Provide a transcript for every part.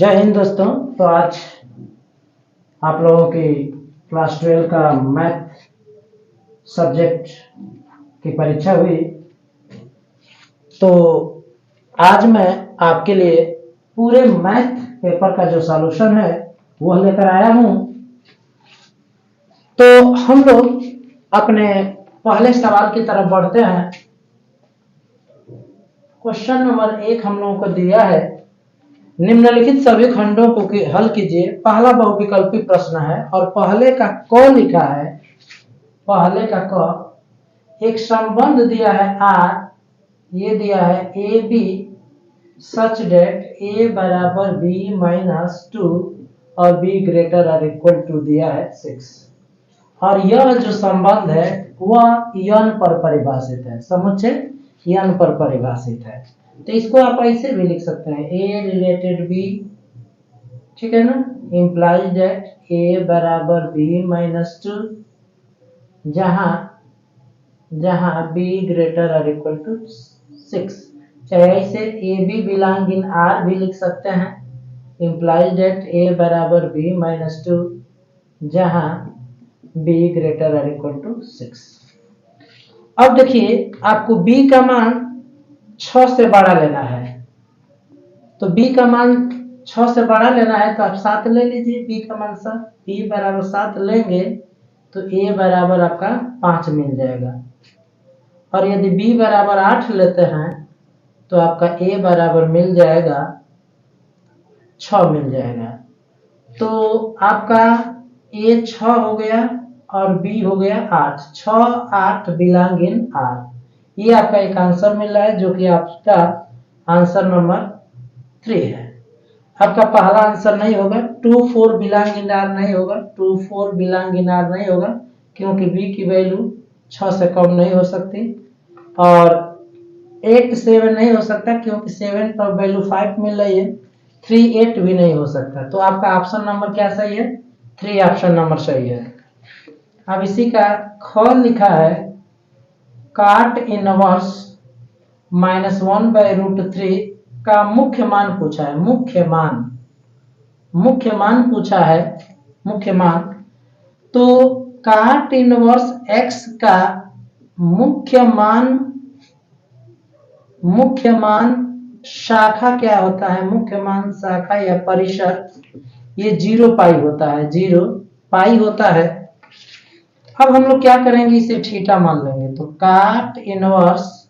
जय हिंद दोस्तों। तो आज आप लोगों की क्लास 12 का मैथ सब्जेक्ट की परीक्षा हुई। तो आज मैं आपके लिए पूरे मैथ पेपर का जो सॉल्यूशन है वह लेकर आया हूं। तो हम लोग अपने पहले सवाल की तरफ बढ़ते हैं। क्वेश्चन नंबर 1 हम लोगों को दिया है, निम्नलिखित सभी खंडों को हल कीजिए। पहला बहुविकल्पी प्रश्न है और पहले का क लिखा है। पहले का क एक संबंध दिया है आर, ये दिया है ए बी सच डेट ए बराबर बी माइनस 2 और बी ग्रेटर और इक्वल टू दिया है 6। और यह जो संबंध है वह यन पर परिभाषित है। समुच्चय यन पर परिभाषित है। तो इसको आप ऐसे भी लिख सकते हैं, ए रिलेटेड बी, ठीक है ना, इंप्लाइज दैट ए बराबर बी माइनस 2 जहां बी ग्रेटर और इक्वल टू 6। चाहे ऐसे A B belong in R भी लिख सकते हैं, इंप्लाइज दैट ए बराबर बी माइनस 2 जहां बी ग्रेटर और इक्वल टू 6। अब देखिए आपको बी का मान 6 से बड़ा लेना है। तो b का मान 6 से बड़ा लेना है तो आप 7 ले लीजिए। b का मान 7, b बराबर 7 लेंगे तो a बराबर आपका 5 मिल जाएगा। और यदि b बराबर 8 लेते हैं तो आपका a बराबर मिल जाएगा 6 मिल जाएगा। तो आपका a 6 हो गया और b हो गया 8। 6 8 बिलोंग इन r। ये आपका एक आंसर मिल रहा है जो कि आपका आंसर नंबर 3 है। आपका पहला आंसर नहीं होगा, 2 4 बिलोंग इन आर नहीं होगा। 2 4 बिलोंग इन आर नहीं होगा क्योंकि b की वैल्यू 6 से कम नहीं हो सकती। और 8 7 नहीं हो सकता क्योंकि 7 पर वैल्यू 5 मिल रही है। 3 8 भी नहीं हो सकता। तो आपका ऑप्शन नंबर क्या सही है? 3 ऑप्शन नंबर सही है। अब इसी का ख लिखा है, काट इनवर्स -1/√3 का मुख्य मान पूछा है। मुख्य मान पूछा है, मुख्य मान। तो काट इनवर्स x का मुख्य मान शाखा क्या होता है? मुख्य मान शाखा या परिशद ये 0 पाई होता है। 0 पाई होता है। अब हम लोग क्या करेंगे, इसे थीटा मान लेंगे। तो काट इनवर्स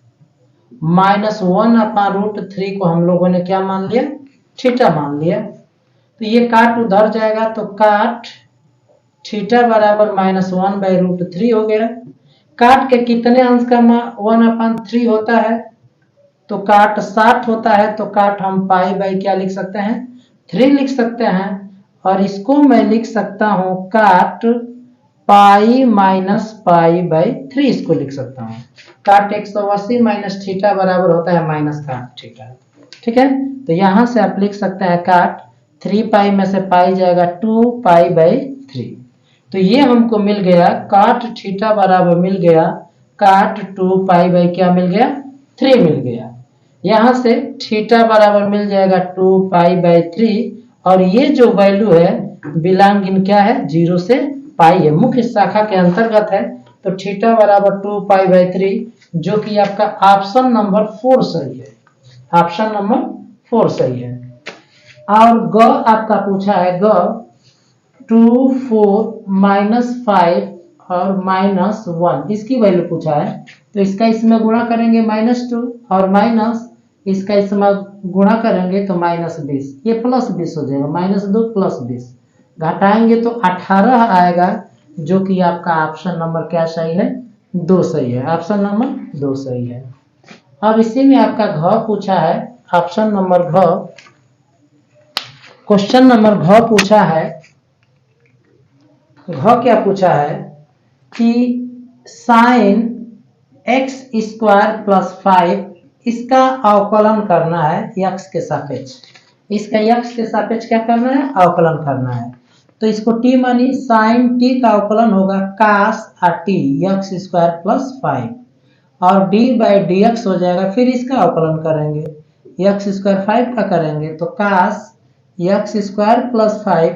-1/√3 को हम लोगों ने क्या मान लिया? थीटा मान लिया। तो ये काट उधर जाएगा तो काट थीटा बराबर -1/√3 हो गया। काट के कितने अंश का 1/3 होता है? तो काट 60 होता है। तो काट हम पाई बाई क्या लिख सकते हैं? 3 लिख सकते हैं। और इसको मैं लिख सकता हूं काट पाई माइनस पाई बाई 3 इसको लिख सकता हूं। काट 180 माइनस थीटा बराबर होता है माइनस काट थीटा। ठीक है, तो यहां से आप लिख सकते हैं काट 3 पाई में से पाई जाएगा 2 पाई बाई 3। तो ये हमको मिल गया काट थीटा बराबर मिल गया काट 2 पाई बाई क्या मिल गया? 3 मिल गया। यहां से थीटा बराबर मिल जाएगा 2 पाई बाई 3 और ये जो वैल्यू है बिलोंग इन क्या है? 0 से पाई है, मुख्य शाखा के अंतर्गत है। तो थीटा बराबर 2 पाई बाई 3 जो कि आपका ऑप्शन नंबर 4 सही है। ऑप्शन नंबर 4 सही है। और ग आपका पूछा है, ग 2 4 -5 और -1 इसकी वैल्यू पूछा है। तो इसका इसमें गुणा करेंगे -2 और माइनस इसका इसमें गुणा करेंगे तो -20। ये +20 हो जाएगा। -2 +20 घटाएंगे तो 18 आएगा जो कि आपका ऑप्शन नंबर क्या सही है? 2 सही है। ऑप्शन नंबर 2 सही है। अब इसी में आपका घ पूछा है, ऑप्शन नंबर घ, क्वेश्चन नंबर घ पूछा है। घ क्या पूछा है कि sin x² + 5 इसका अवकलन करना है x के सापेक्ष। इसका x के सापेक्ष क्या करना है? अवकलन करना है। तो इसको t मानी, sin t का अवकलन होगा cos t x² + 5 और d/dx हो जाएगा। फिर इसका अवकलन करेंगे, x² 5 का करेंगे तो cos x square plus 5,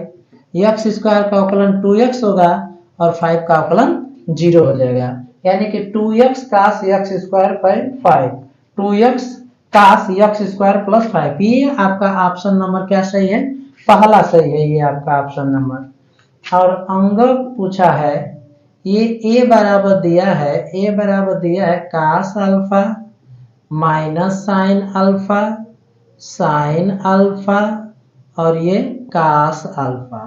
x स्क्वायर का अवकलन 2x होगा और 5 का अवकलन 0 हो जाएगा, यानी कि 2x cos x square by 5, 2x cos x square plus 5। ये आपका ऑप्शन नंबर क्या सही है? पहला सही है ये आपका ऑप्शन नंबर। और अंग पूछा है, ये a बराबर दिया है, a बराबर दिया है cos alpha minus sine alpha, sine alpha और ये कास अल्फा।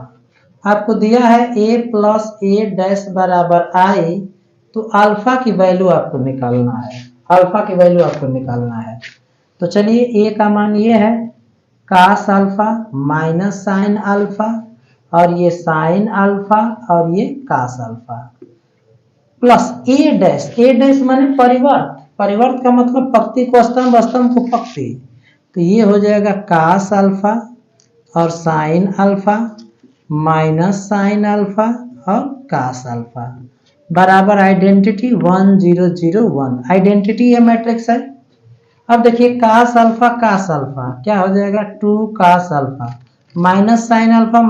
आपको दिया है a प्लस a डैश बराबर i, तो अल्फा की वैल्यू आपको निकालना है, अल्फा की वैल्यू आपको निकालना है। तो चलिए a का मान ये है cos alpha minus sine alpha और ये साइन अल्फा और ये cos alpha plus a dash माने परिवर्त, परिवर्त का मतलब पंक्ति को स्तंभ, स्तंभ को पंक्ति, तो ये हो जाएगा कास अल्फा और sine alpha minus sine alpha और कास अल्फा बराबर आइडेंटिटी 1 0 0 1, आइडेंटिटी ये मैट्रिक्स है। अब देखिए कास अल्फा क्या हो जाएगा 2 cos alpha minus sine alpha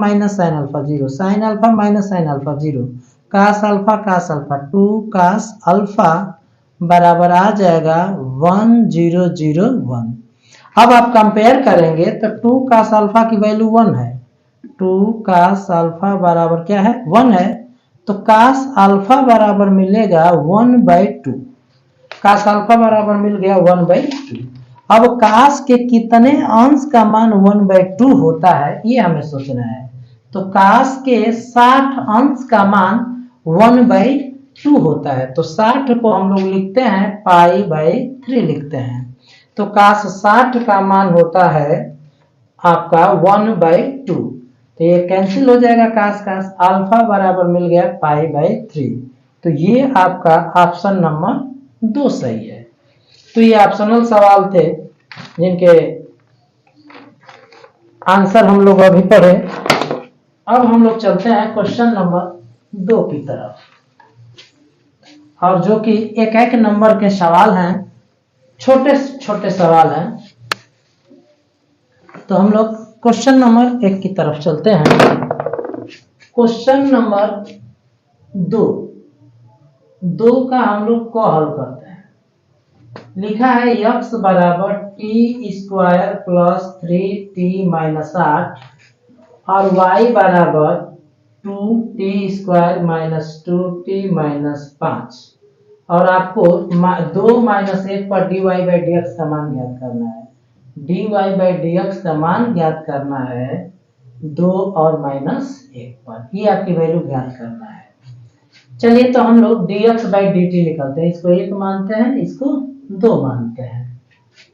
0, sine alpha minus sine alpha 0, cos alpha 2 cos alpha बराबर आ जाएगा 1 0 0 1। अब आप कंपेयर करेंगे तो 2 कास अल्फा की वैल्यू 1 है, 2 कास अल्फा बराबर क्या है 1 है, तो कास अल्फा बराबर मिलेगा 1/2, कास अल्फा बराबर मिल गया 1/2। अब कास के कितने अंश का मान 1/2 होता है ये हमें सोचना है। तो कास के 60 अंश का मान 1/2 होता है, तो 60 को हम लोग लिखते हैं π/3 लिखते हैं, तो कास 60 का मान होता है आपका 1/2, तो ये कैंसिल हो जाएगा, कास कास अल्फा बराबर मिल गया π/3, तो ये आपका ऑप्शन नंबर 2 सही है। तो ये ऑप्शनल सवाल थे जिनके आंसर हम लोग अभी पढ़े। अब हम लोग चलते हैं क्वेश्चन नंबर 2 की तरफ, और जो कि एक एक नंबर के सवाल हैं, छोटे छोटे सवाल हैं। तो हम लोग क्वेश्चन नंबर 1 की तरफ चलते हैं। क्वेश्चन नंबर 2 का हम लोग को हल करते हैं। लिखा है x बराबर T square plus 3t minus 8 और y बराबर 2t square minus 2t minus 5, और आपको 2 माइनस 1 पर dy/dx का मान ज्ञात करना है, dy/dx का मान ज्ञात करना है 2 और माइनस 1 पर, ये आपकी वैल्यू ज्ञात करना है। चलिए तो हम लोग dx/dt निकालते हैं, इसको 1 मानते हैं, इसको 2 मानते हैं।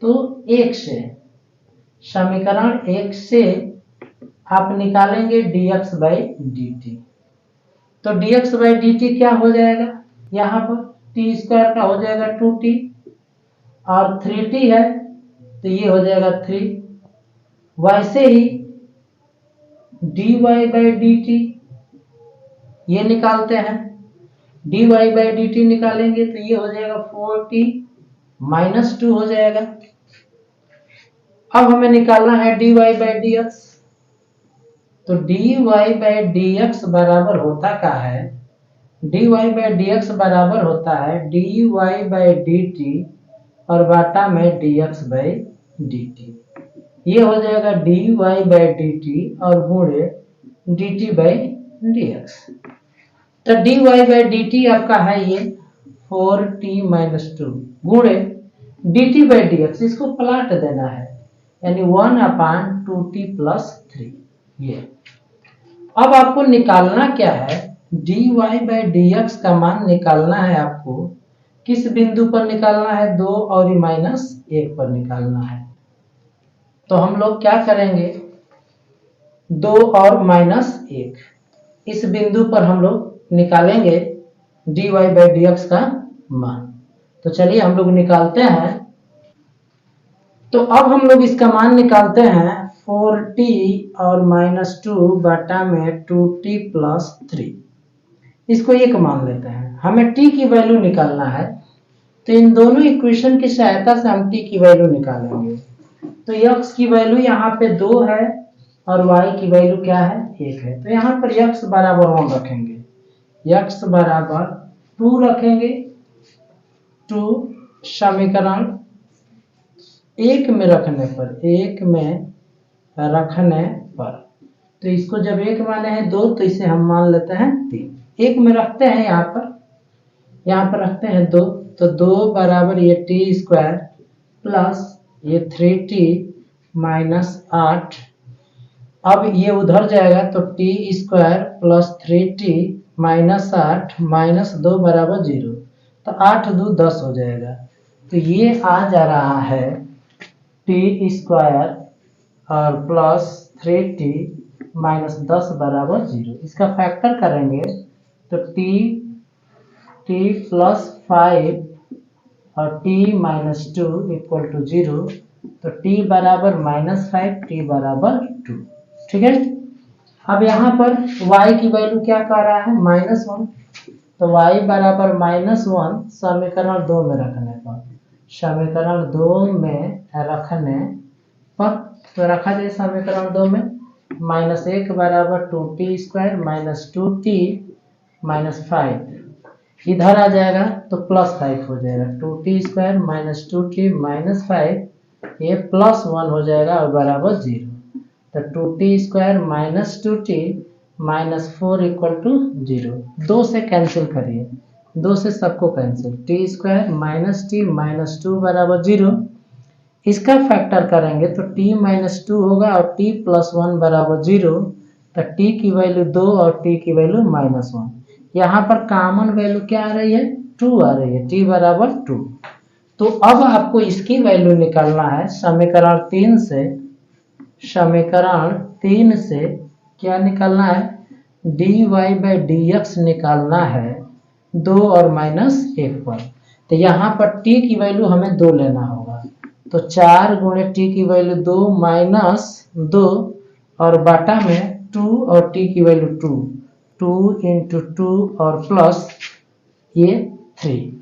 तो 1 से समीकरण 1 से आप निकालेंगे dx/dt, तो dx/dt क्या हो जाएगा, यहाँ पर t स्क्वायर का हो जाएगा 2t और 3t है तो ये हो जाएगा 3। वैसे ही dy/dt ये निकालते हैं, dy/dt निकालेंगे तो ये हो जाएगा 4t माइनस 2 हो जाएगा। अब हमें निकालना है dy/dx, तो dy/dx बराबर होता क्या है, dy/dx बराबर होता है dy/dt और बाटा में dx/dt, ये हो जाएगा dy/dt और गुणे dt/dx। तो dy/dt आपका है ये 4t माइनस 2 गुणे dt/dx, इसको पलट देना है यानी 1/2t प्लस 3। ये अब आपको निकालना क्या है, dy/dx का मान निकालना है आपको, किस बिंदु पर निकालना है, 2 और माइनस 1 पर निकालना है। तो हम लोग क्या करेंगे, 2 और माइनस 1 इस बिंदु पर हम लोग निकालेंगे dy/dx का मान। तो चलिए हम लोग निकालते हैं। तो अब हम लोग इसका मान निकालते हैं 4t और माइनस 2 बटा में 2t प्लस 3, इसको 1 मान लेते हैं। हमें t की वैल्यू निकालना है, तो इन दोनों इक्वेशन की सहायता से हम t की वैल्यू निकालेंगे। तो x की वैल्यू यहाँ पे 2 है और y की वैल्यू क्या है 1 है। तो यहाँ पर x बराबर 1 रखेंगे, x बराबर 2 रखेंगे। 2 समीकरण 1 में रखने पर तो इसको जब 1 माने हैं 2 तो इसे हम मान लेते हैं 3। 1 में रखते हैं, यहाँ पर रखते हैं 2, तो 2 बराबर ये टी स्क्वायर प्लस ये 3t माइनस 8। अब ये उधर जाएगा तो T square plus 3t minus 8 minus 2 बराबर 0, तो 8 2 10 हो जाएगा। तो ये आ जा रहा है टी स्क्वायर और प्लस 3t माइनस 10 बराबर 0। इसका फैक्टर करेंगे तो t प्लस 5 और t माइनस 2 इक्वल टू 0, तो t बराबर माइनस 5, t बराबर 2। ठीक है। अब यहाँ पर y की वैल्यू क्या कह रहा है -1, तो y बराबर -1 समीकरण 2 में रखने पर तो रखा जाए समीकरण 2 में -1 बराबर 2t square minus 2t minus 5 इधर आ जाएगा तो प्लस 5 हो जाएगा। 2t square minus 2t minus 5 ये प्लस 1 हो जाएगा और बराबर 0। तो 2t square minus 2t minus 4 equal to 0। 2 से कैंसिल करिए, 2 से सबको cancel, T square minus T minus 2 बराबर 0। इसका फैक्टर करेंगे तो t माइनस 2 होगा और t प्लस 1 बराबर 0, तो t की वैल्यू 2 और t की वैल्यू -1। यहाँ पर कॉमन वैल्यू क्या आ रही है 2 आ रही है, t बराबर 2। तो अब आपको इसकी वैल्यू निकालना है समीकरण 3 से क्या निकालना है dy बाई dx निकालना है 2 और -1 पर। तो यहाँ पर t की वैल्यू हमें 2 लेना होगा, तो 4 गुणे t की वैल्यू 2 माइनस 2 और बाटा में 2 और t की वैल्यू 2 इंटू 2 और प्लस ये 3।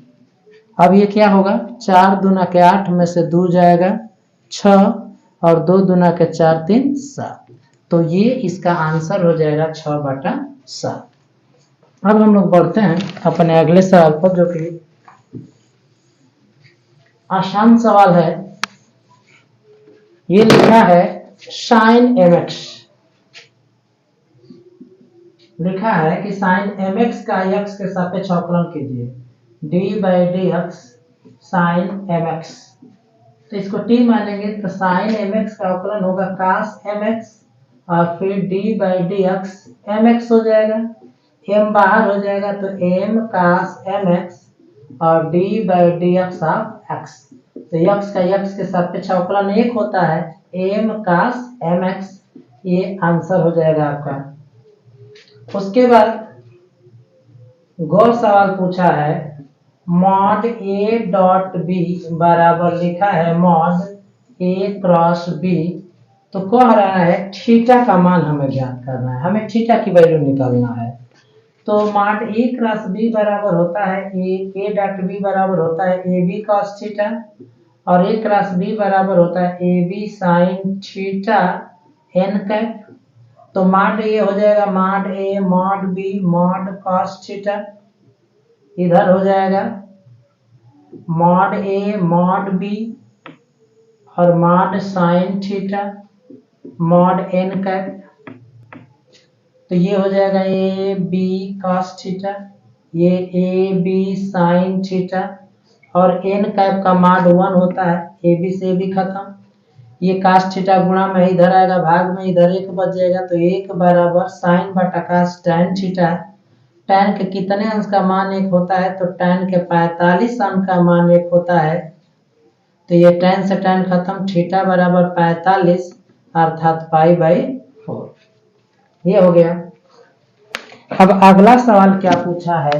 अब ये क्या होगा 4 दूना के 8 में से 2 जाएगा 6 और 2 दूना के 4 3 7, तो ये इसका आंसर हो जाएगा 6/7। अब हम लोग बढ़ते हैं अपने अगले सवाल पर, जो कि आसान सवाल है। ये लिखा है sin mx, लिखा है कि sin mx का x के सापेक्ष अवकलन कीजिए d by dx sin mx। तो इसको t मानेंगे तो sin mx का अवकलन होगा cos mx और फिर d बाई dx mx हो जाएगा, m बाहर हो जाएगा तो m cos mx और d by dx of x। तो x का x के सापेक्ष अवकलन 1 होता है, m cos mx, ये आंसर हो जाएगा आपका। उसके बाद गौर सवाल पूछा है मॉड a डॉट b बराबर लिखा है मॉड a क्रॉस b। तो कह रहा है थीटा का मान हमें ज्ञात करना है, हमें थीटा की वैल्यू निकालना है। तो मॉड a क्रॉस b बराबर होता है a डॉट b बराबर होता है ab cos थीटा और a क्रॉस b बराबर होता है ab sin theta n cap. तो मॉड a हो जाएगा mod a mod b mod cos theta, इधर हो जाएगा मॉड a मॉड b और mod sin theta mod n cap. तो ये हो जाएगा ए बी cos थीटा, ये ए बी sin थीटा और n कैप का मॉड 1 होता है, ए बी से भी खत्म। ये cos थीटा गुणा में इधर आएगा, भाग में इधर 1 बच जाएगा, तो 1 बराबर sin बटा cos tan थीटा। tan के कितने अंश का मान 1 होता है, तो tan के 45 अंश का मान 1 होता है। तो ये tan से tan खत्म, थीटा बराबर 45 अर्थात π/4। ये हो गया। अब अगला सवाल क्या पूछा है,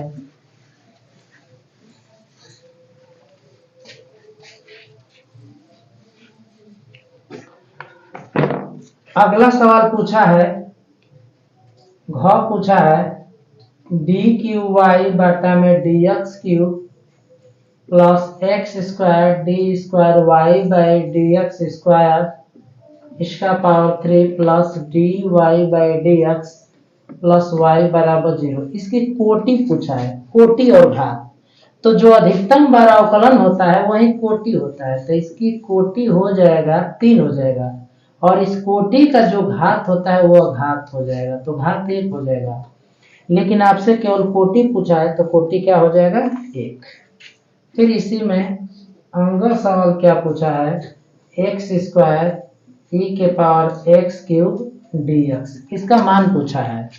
अगला सवाल पूछा है पूछा है डी क्यू वाई बटा में D X cube plus X square D square Y by D x square इसका power 3 plus D Y by D X plus Y बराबर 0। इसकी कोटि पूछा है, कोटि और घात। तो जो अधिकतम बार अवकलन होता है वही कोटि होता है, तो इसकी कोटि हो जाएगा 3 हो जाएगा, और इस कोटि का जो घात होता है वो घात हो जाएगा, तो घात 1 हो जाएगा। लेकिन आपसे केवल कोटि पूछा है, तो कोटि क्या हो जाएगा 1। फिर इसी में अगला सवाल क्या पूछा है, एक्स स्क्वायर ई के power x cube D x, इसका मान पूछा है।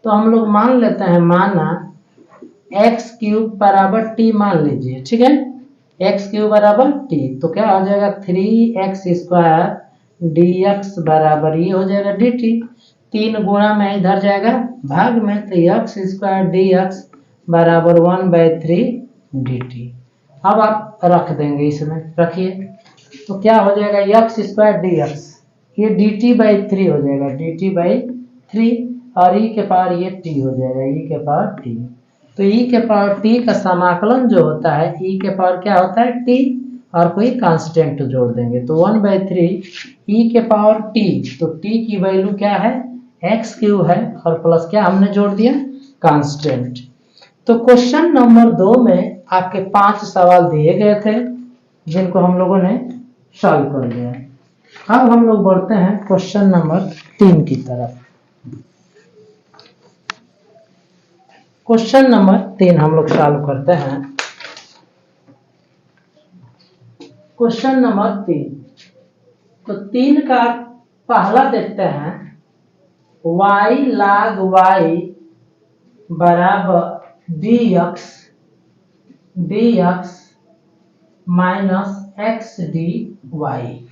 तो हम लोग मान लेते हैं, माना एक्स क्यूब बराबर टी मान लीजिए, ठीक है। एक्स क्यूब बराबर टी, तो क्या हो जाएगा 3x स्क्वायर डी एक्स बराबर ये हो जाएगा डी टी। 3 गुणा में इधर जाएगा भाग में, तो एक्स स्क्वायर डी एक्स बराबर 1/3 डी टी। अब आप रख देंगे, इसमें रखिए, तो क्या हो जाएगा एक्स स्क्वायर डी एक्स, ये डी टी बाई 3 हो जाएगा, डी टी बाई 3, और ई के पावर ये टी हो जाएगा, ई के पावर टी। तो ई के पावर टी का समाकलन जो होता है, ई के पावर क्या होता है टी, और कोई कांस्टेंट जोड़ देंगे, तो 1/3 ई के पावर टी। तो टी की वैल्यू क्या है एक्स क्यूब है, और प्लस क्या हमने जोड़ दिया कांस्टेंट। तो क्वेश्चन नंबर 2 में आपके 5 सवाल दिए गए थे, जिनको हम लोगों ने सॉल्व कर लिया। अब हम लोग बढ़ते हैं क्वेश्चन नंबर 3 की तरफ। क्वेश्चन नंबर 3 हम लोग सॉल्व करते हैं। क्वेश्चन नंबर 3, तो 3 का पहला देखते हैं, y log y बराबर dx minus X D Y.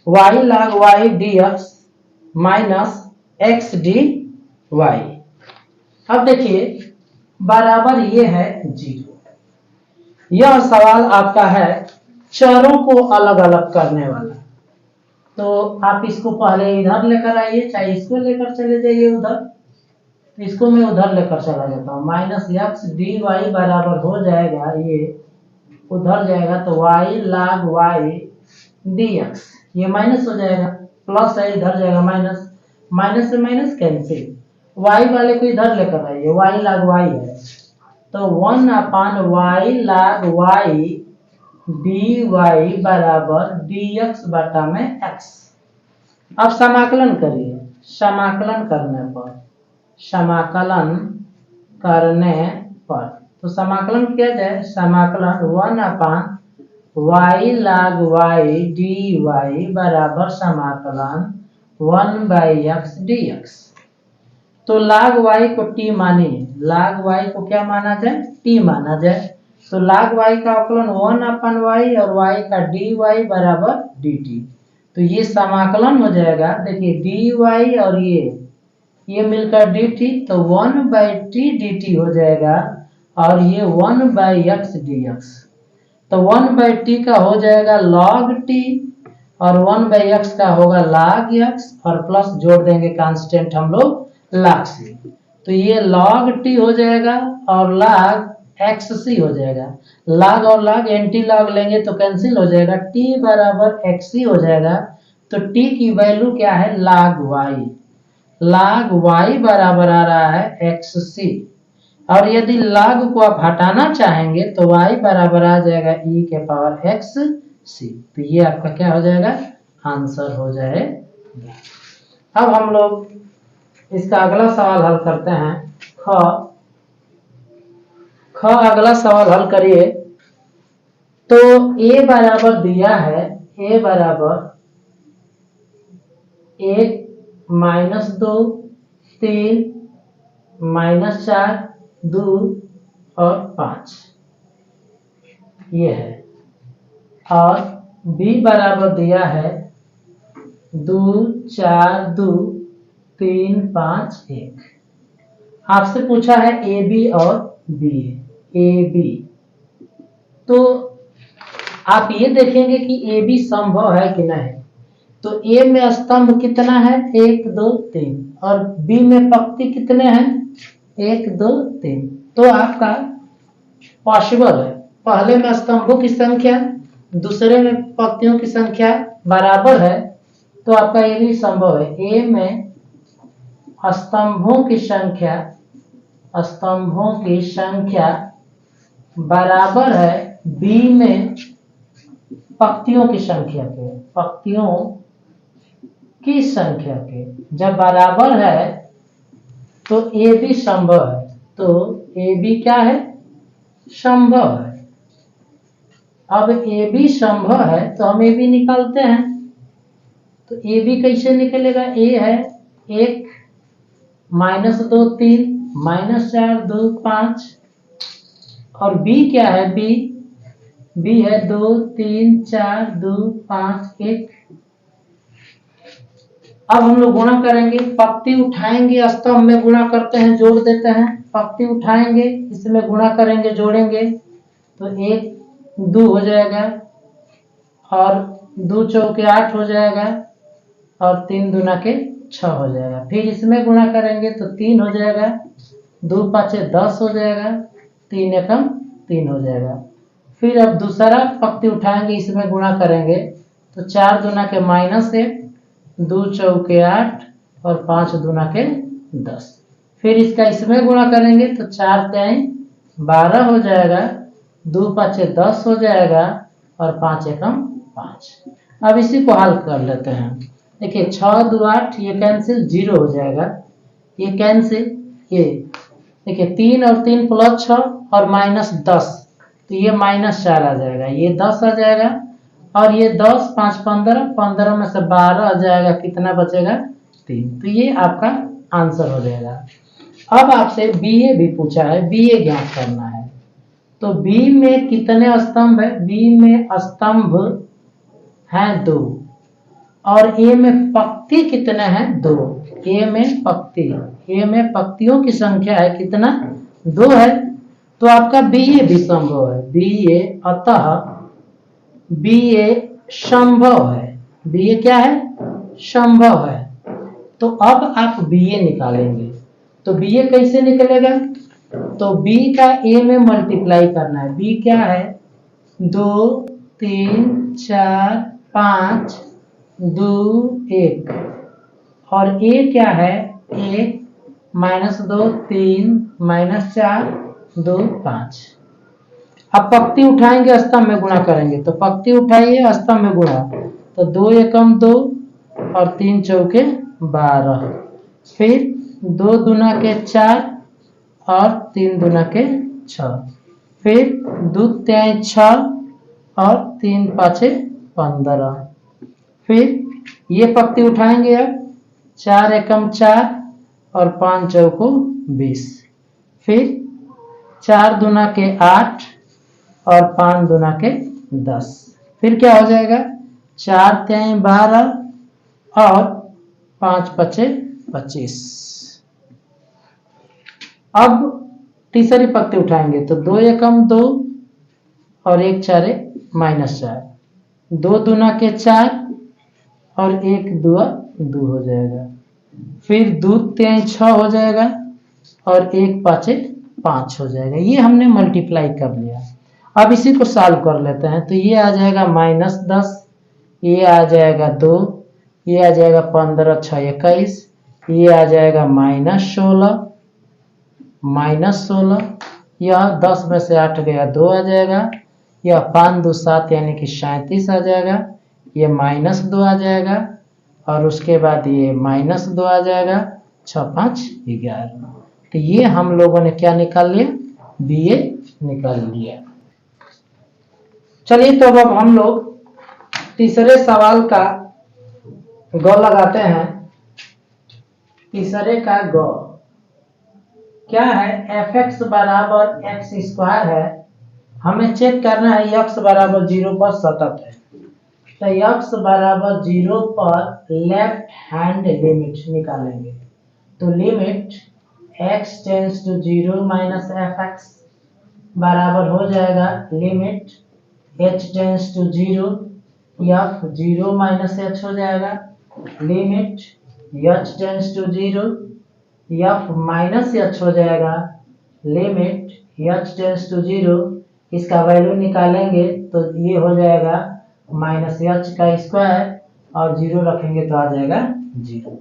y log y dx minus X D Y. अब देखिए बराबर ये है 0। यह सवाल आपका है चरों को अलग अलग करने वाला, तो आप इसको पहले इधर लेकर आइए, चाहे इसको लेकर चले जाइए उधर, इसको मैं उधर लेकर चला जाता हूँ। माइनस एक्स डी वाई बराबर हो जाएगा, ये उधर जाएगा तो y log y dx, ये माइनस हो जाएगा, प्लस है इधर जाएगा माइनस, माइनस से माइनस कैंसिल, y वाले को इधर लेकर आइए, y log y है, तो 1/y log y dy बराबर dx बटा में x। अब समाकलन करिए, समाकलन करने पर तो समाकलन किया जाए, समाकलन 1/y log y dy बराबर समाकलन 1/x dx। तो log y को t मानिए, log y को क्या माना जाए t माना जाए, तो log y का अवकलन 1/y और y का dy बराबर dt, तो ये समाकलन हो जाएगा। देखिए dy और ये मिलकर dt, तो 1/t dt हो जाएगा, और ये 1/x dx, तो 1/t का हो जाएगा log t, और 1/x का होगा log x, और प्लस जोड़ देंगे कांस्टेंट हम लोग log c, तो ये log t हो जाएगा और log xc हो जाएगा। log और log एंटी log लेंगे तो कैंसिल हो जाएगा, t बराबर xc हो जाएगा। तो t की वैल्यू क्या है log y, log y बराबर आ रहा है xc, और यदि log को आप हटाना चाहेंगे तो y बराबर आ जाएगा e के पावर xc, तो ये आपका क्या हो जाएगा आंसर हो जाएगा। अब हम लोग इसका अगला सवाल हल करते हैं। ख अगला सवाल हल करिए। तो a बराबर दिया है, a बराबर 1 -2 3 -4 2 और 5 ये है, और b बराबर दिया है 2 4 2 3 5 1। आपसे पूछा है ए बी और बी, ए बी, तो आप ये देखेंगे कि ए बी संभव है कि नहीं। तो ए में स्तंभ कितना है 1 2 3, और बी में पंक्ति कितने हैं 1 2 3, तो आपका पॉसिबल है। पहले में स्तंभों की संख्या दूसरे में पंक्तियों की संख्या बराबर है, तो आपका ये भी संभव है। ए में स्तंभों की संख्या बराबर है बी में पंक्तियों की संख्या के। जब बराबर है तो ए भी संभव है, तो ए भी क्या है, संभव है। अब ए भी संभव है तो हम ए भी निकालते हैं। तो ए भी कैसे निकलेगा, ए है 1 -2 3 -4 2 5, और बी क्या है, बी है 2 3 4 2 5 1। अब हम लोग गुणा करेंगे, पंक्ति उठाएंगे, स्तंभ में गुणा करते हैं, जोड़ देते हैं। पंक्ति उठाएंगे, इसमें गुणा करेंगे, जोड़ेंगे, तो 1 2 हो जाएगा, और 2 चौके 8 हो जाएगा, और 3 दूना के 6 हो जाएगा। फिर इसमें गुणा करेंगे तो 3 हो जाएगा, 2 5 10 हो जाएगा, 3 एकम 3 हो जाएगा। फिर अब दूसरा पंक्ति उठाएंगे, इसमें गुणा करेंगे तो 4 दूना के -1, 2 चौके 8, और 5 दूना के 10। फिर इसका इसमें गुणा करेंगे तो 4 3 12 हो जाएगा, 2 5 10 हो जाएगा, और 5 एकम 5। अब इसी को हल कर लेते हैं। देखिए 6 2 8, ये कैंसिल, 0 हो जाएगा, ये कैंसिल, ये देखिए 3 और 3 + 6 और -10, तो ये -4 आ जाएगा, ये 10 आ जाएगा, और ये 10 5 15, 15 में से 12 आ जाएगा, कितना बचेगा 3। तो ये आपका आंसर हो जाएगा। अब आपसे बीए भी पूछा है, बीए ज्ञात करना है। तो बी में कितने स्तंभ है, बी में स्तंभ हैं 2, और ए में पंक्ति कितने हैं 2। ए में पंक्तियों की संख्या है कितना, 2 है। तो आपका बीए भी संभव है, बीए, अतः बीए संभव है, बीए क्या है, संभव है। तो अब आप बीए निकालेंगे, तो बीए कैसे निकलेगा, तो बी का ए में मल्टीप्लाई करना है। बी क्या है, 2 3 4 5 2 1, और ए क्या है, 1 -2 3 -4 2 5। अब पंक्ति उठाएंगे, स्तंभ में गुणा करेंगे, तो पंक्ति उठाइए, स्तंभ में गुणा, तो 2 एकम 2, और 3 चौके 12, फिर 2 दूना के 4, और 3 दूना के 6, फिर 2 3 6, और 3 5 15। फिर ये पंक्ति उठाएंगे, अब 4 एकम 4, और 5 चौको 20, फिर 4 दूना के 8, और 5 दूना के 10। फिर क्या हो जाएगा, 4 3 12, और 5 5 25। अब तीसरी पंक्ति उठाएंगे, तो 2 एकम 2, और 1 4 -4, 2 दूना के 4, और 1 2 2 हो जाएगा। फिर 2 3 6 हो जाएगा, और 1 5 5 हो जाएगा। ये हमने मल्टीप्लाई कर लिया। अब इसी को सॉल्व कर लेते हैं, तो ये आ जाएगा -10, ये आ जाएगा 2, ये आ जाएगा 15 6 21, ये आ जाएगा -16, यह 10 में से 8 गया 2 आ जाएगा, यह 5 2 7 यानी कि 37 आ जाएगा, ये -2 आ जाएगा, और उसके बाद ये -2 आ जाएगा, 6 5 11। तो ये हम लोगों ने क्या निकाल लिया, बीए निकाल लिया। चलिए तो अब हम लोग तीसरे सवाल का गौ लगाते हैं। तीसरे का गौ क्या है, fx बराबर x² है, हमें चेक करना है x बराबर 0 पर सतत है। तो x बराबर 0 पर लेफ्ट हैंड लिमिट निकालेंगे, तो limit x tends to 0 -fx बराबर हो जाएगा limit h tends to 0, f 0 -h हो जाएगा, limit h tends to 0, f -h हो जाएगा, लिमिट h टेंड्स टू 0। इसका वैल्यू निकालेंगे तो ये हो जाएगा -h² और 0 रखेंगे तो आ जाएगा 0।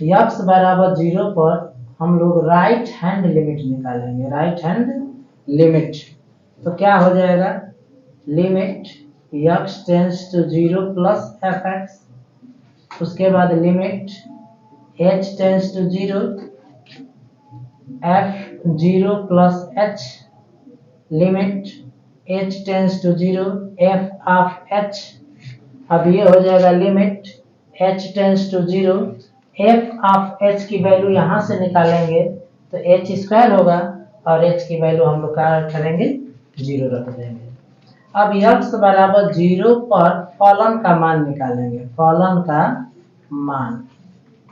x बराबर 0 पर हम लोग राइट हैंड लिमिट निकालेंगे, राइट हैंड लिमिट। तो क्या हो जाएगा, limit x tends to 0 plus fx, उसके बाद limit h tends to 0 f0 plus h, limit h tends to 0 f of h। अब ये हो जाएगा limit h tends to 0 f of h की वैल्यू यहाँ से निकालेंगे तो h स्क्वायर होगा और h की वैल्यू हम लोग क्या करेंगे, 0 रख देंगे। अब x बराबर 0 पर फलन का मान निकालेंगे, फलन का मान।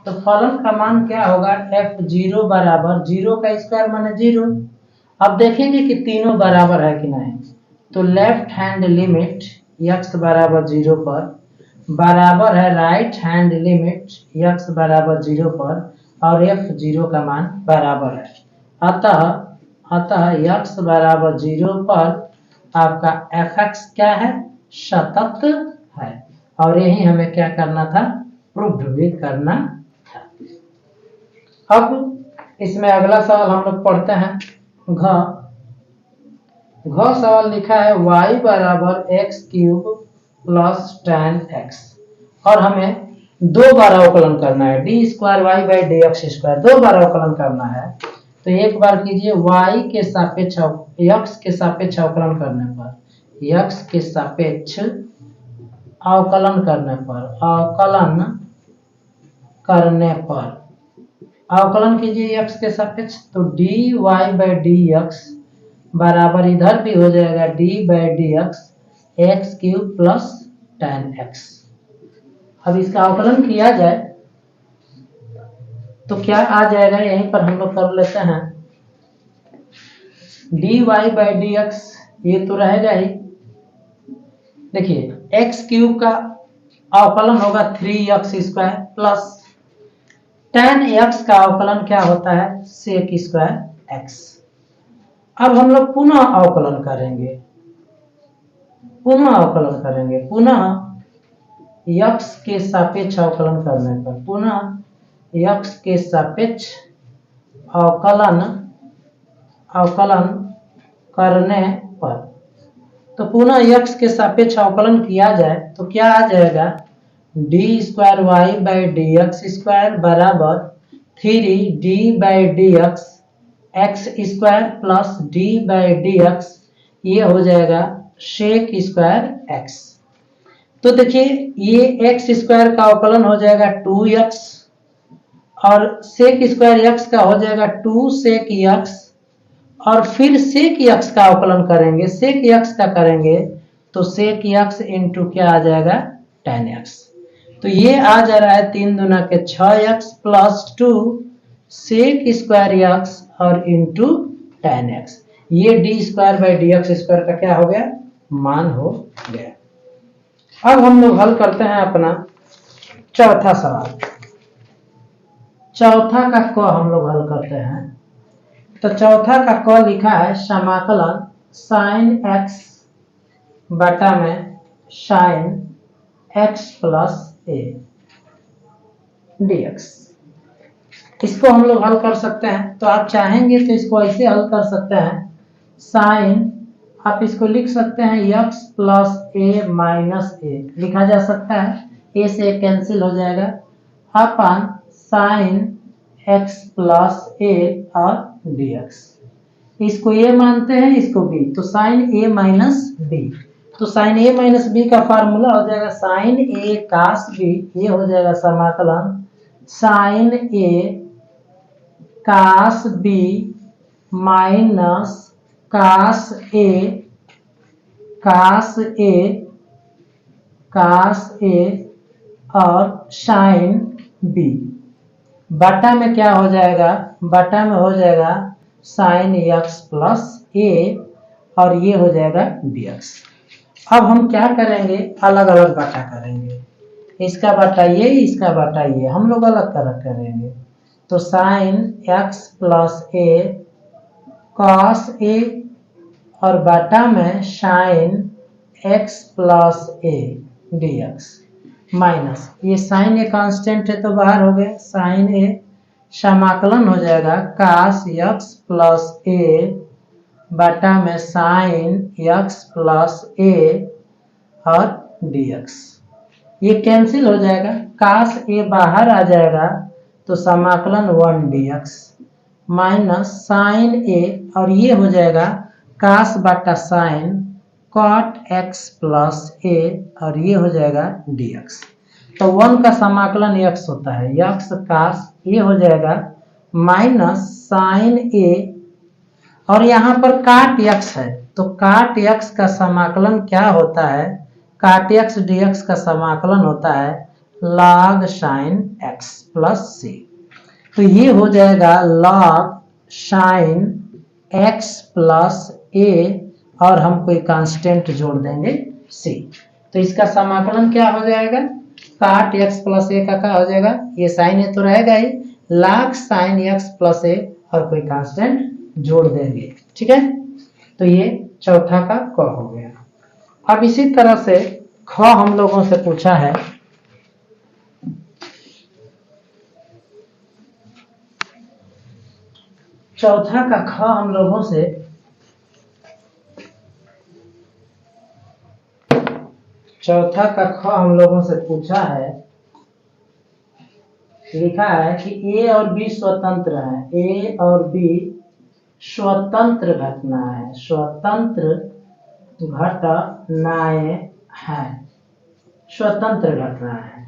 तो फलन का मान क्या होगा, f0 बराबर 0 का स्क्वायर माने 0। अब देखेंगे कि तीनों बराबर है कि नहीं। तो लेफ्ट हैंड लिमिट x बराबर 0 पर बराबर है राइट हैंड लिमिट x बराबर 0 पर और f0 का मान बराबर है। अतः x बराबर 0 पर आपका fx क्या है, सतत है। और यही हमें क्या करना था, प्रूव भी करना था। अब इसमें अगला सवाल हम लोग पढ़ते हैं। घ सवाल लिखा है y बराबर X cube plus tan x और हमें 2 बार अवकलन करना है, D square Y by D x square 2 बार अवकलन करना है। तो एक बार कीजिए y के सापेक्ष x के सापेक्ष अवकलन करने पर, x के सापेक्ष अवकलन करने पर, अवकलन कीजिए x के सापेक्ष। तो D Y by D X बराबर इधर भी हो जाएगा D by D X cube plus tan x। अब इसका अवकलन किया जाए तो क्या आ जाएगा, यहीं पर हम लोग कर लेते हैं। D Y by D X ये तो रहेगा ही। देखिए एक्स क्यूब का अवकलन होगा 3x square plus tan x का अवकलन क्या होता है, sec स्क्वायर x। अब हम लोग पुनः अवकलन करेंगे, पुनः x के सापेक्ष अवकलन करने पर, पुनः x के सापेक्ष अवकलन करने पर। तो पुनः x के सापेक्ष अवकलन किया जाए तो क्या आ जाएगा, D square Y by D x square बराबर 3d by D x square plus D by D X, ये हो जाएगा शेक स्क्वायर x। तो देखिए ये x स्क्वायर का अवकलन हो जाएगा 2x और सेक स्क्वायर x का हो जाएगा 2 सेक x और फिर सेक x का अवकलन करेंगे, सेक x का करेंगे तो सेक x इंटू क्या आ जाएगा, tan x। तो ये आ जा रहा है 3 दूना के 6x plus 2 sec square x और इंटू tan x। ये डी स्क्वायर बाई डी एक्स स्क्वायर का क्या हो गया, मान हो गया। अब हम लोग हल करते हैं अपना चौथा सवाल। चौथा का क हम लोग हल करते हैं। तो चौथा का क लिखा है समाकलन साइन x बटा में sine x plus a dx। इसको हम लोग हल कर सकते हैं। तो आप चाहेंगे तो इसको ऐसे हल कर सकते हैं, साइन आप इसको लिख सकते हैं x plus a minus a लिखा जा सकता है, a से कैंसिल हो जाएगा, अपन साइन x प्लस a और dx। इसको a मानते हैं, इसको b, तो साइन a माइनस b। तो साइन a माइनस b का फार्मूला हो जाएगा साइन a कास b, ये हो जाएगा समाकलन sine a cos b minus cos a और साइन b बटा में क्या हो जाएगा, बटा में हो जाएगा साइन x प्लस a और ये हो जाएगा dx। अब हम क्या करेंगे, अलग अलग बटा करेंगे, इसका बटा ये, इसका बटा ये, हम लोग अलग करेंगे। तो sine x plus a cos a और बटा में sine x plus a dx minus ये साइन ए कांस्टेंट है तो बाहर हो गया, साइन ए समाकलन हो जाएगा कास एक्स प्लस ए बटा में साइन एक्स प्लस ए और dx। ये कैंसिल हो जाएगा, कास ए बाहर आ जाएगा तो समाकलन 1 dx माइनस साइन ए और ये हो जाएगा कास बटा साइन कॉट एक्स प्लस ए और ये हो जाएगा dx। तो 1 का समाकलन x होता है, x कास ये हो जाएगा माइनस साइन ए और यहाँ पर काट x है तो काट x का समाकलन क्या होता है, काट x dx का समाकलन होता है log sine x plus c। तो ये हो जाएगा log sine x plus a और हम कोई कांस्टेंट जोड़ देंगे c। तो इसका समाकलन क्या हो जाएगा, काट x प्लस a का क्या हो जाएगा, ये साइन a तो रहेगा ही, log sine x plus a और कोई कांस्टेंट जोड़ देंगे। ठीक है, तो ये चौथा का क हो गया। अब इसी तरह से ख हम लोगों से पूछा है, चौथा का ख हम लोगों से पूछा है, लिखा है कि ए और बी स्वतंत्र है, ए और बी स्वतंत्र घटना है, स्वतंत्र घटनाएं हैं, स्वतंत्र घटना है।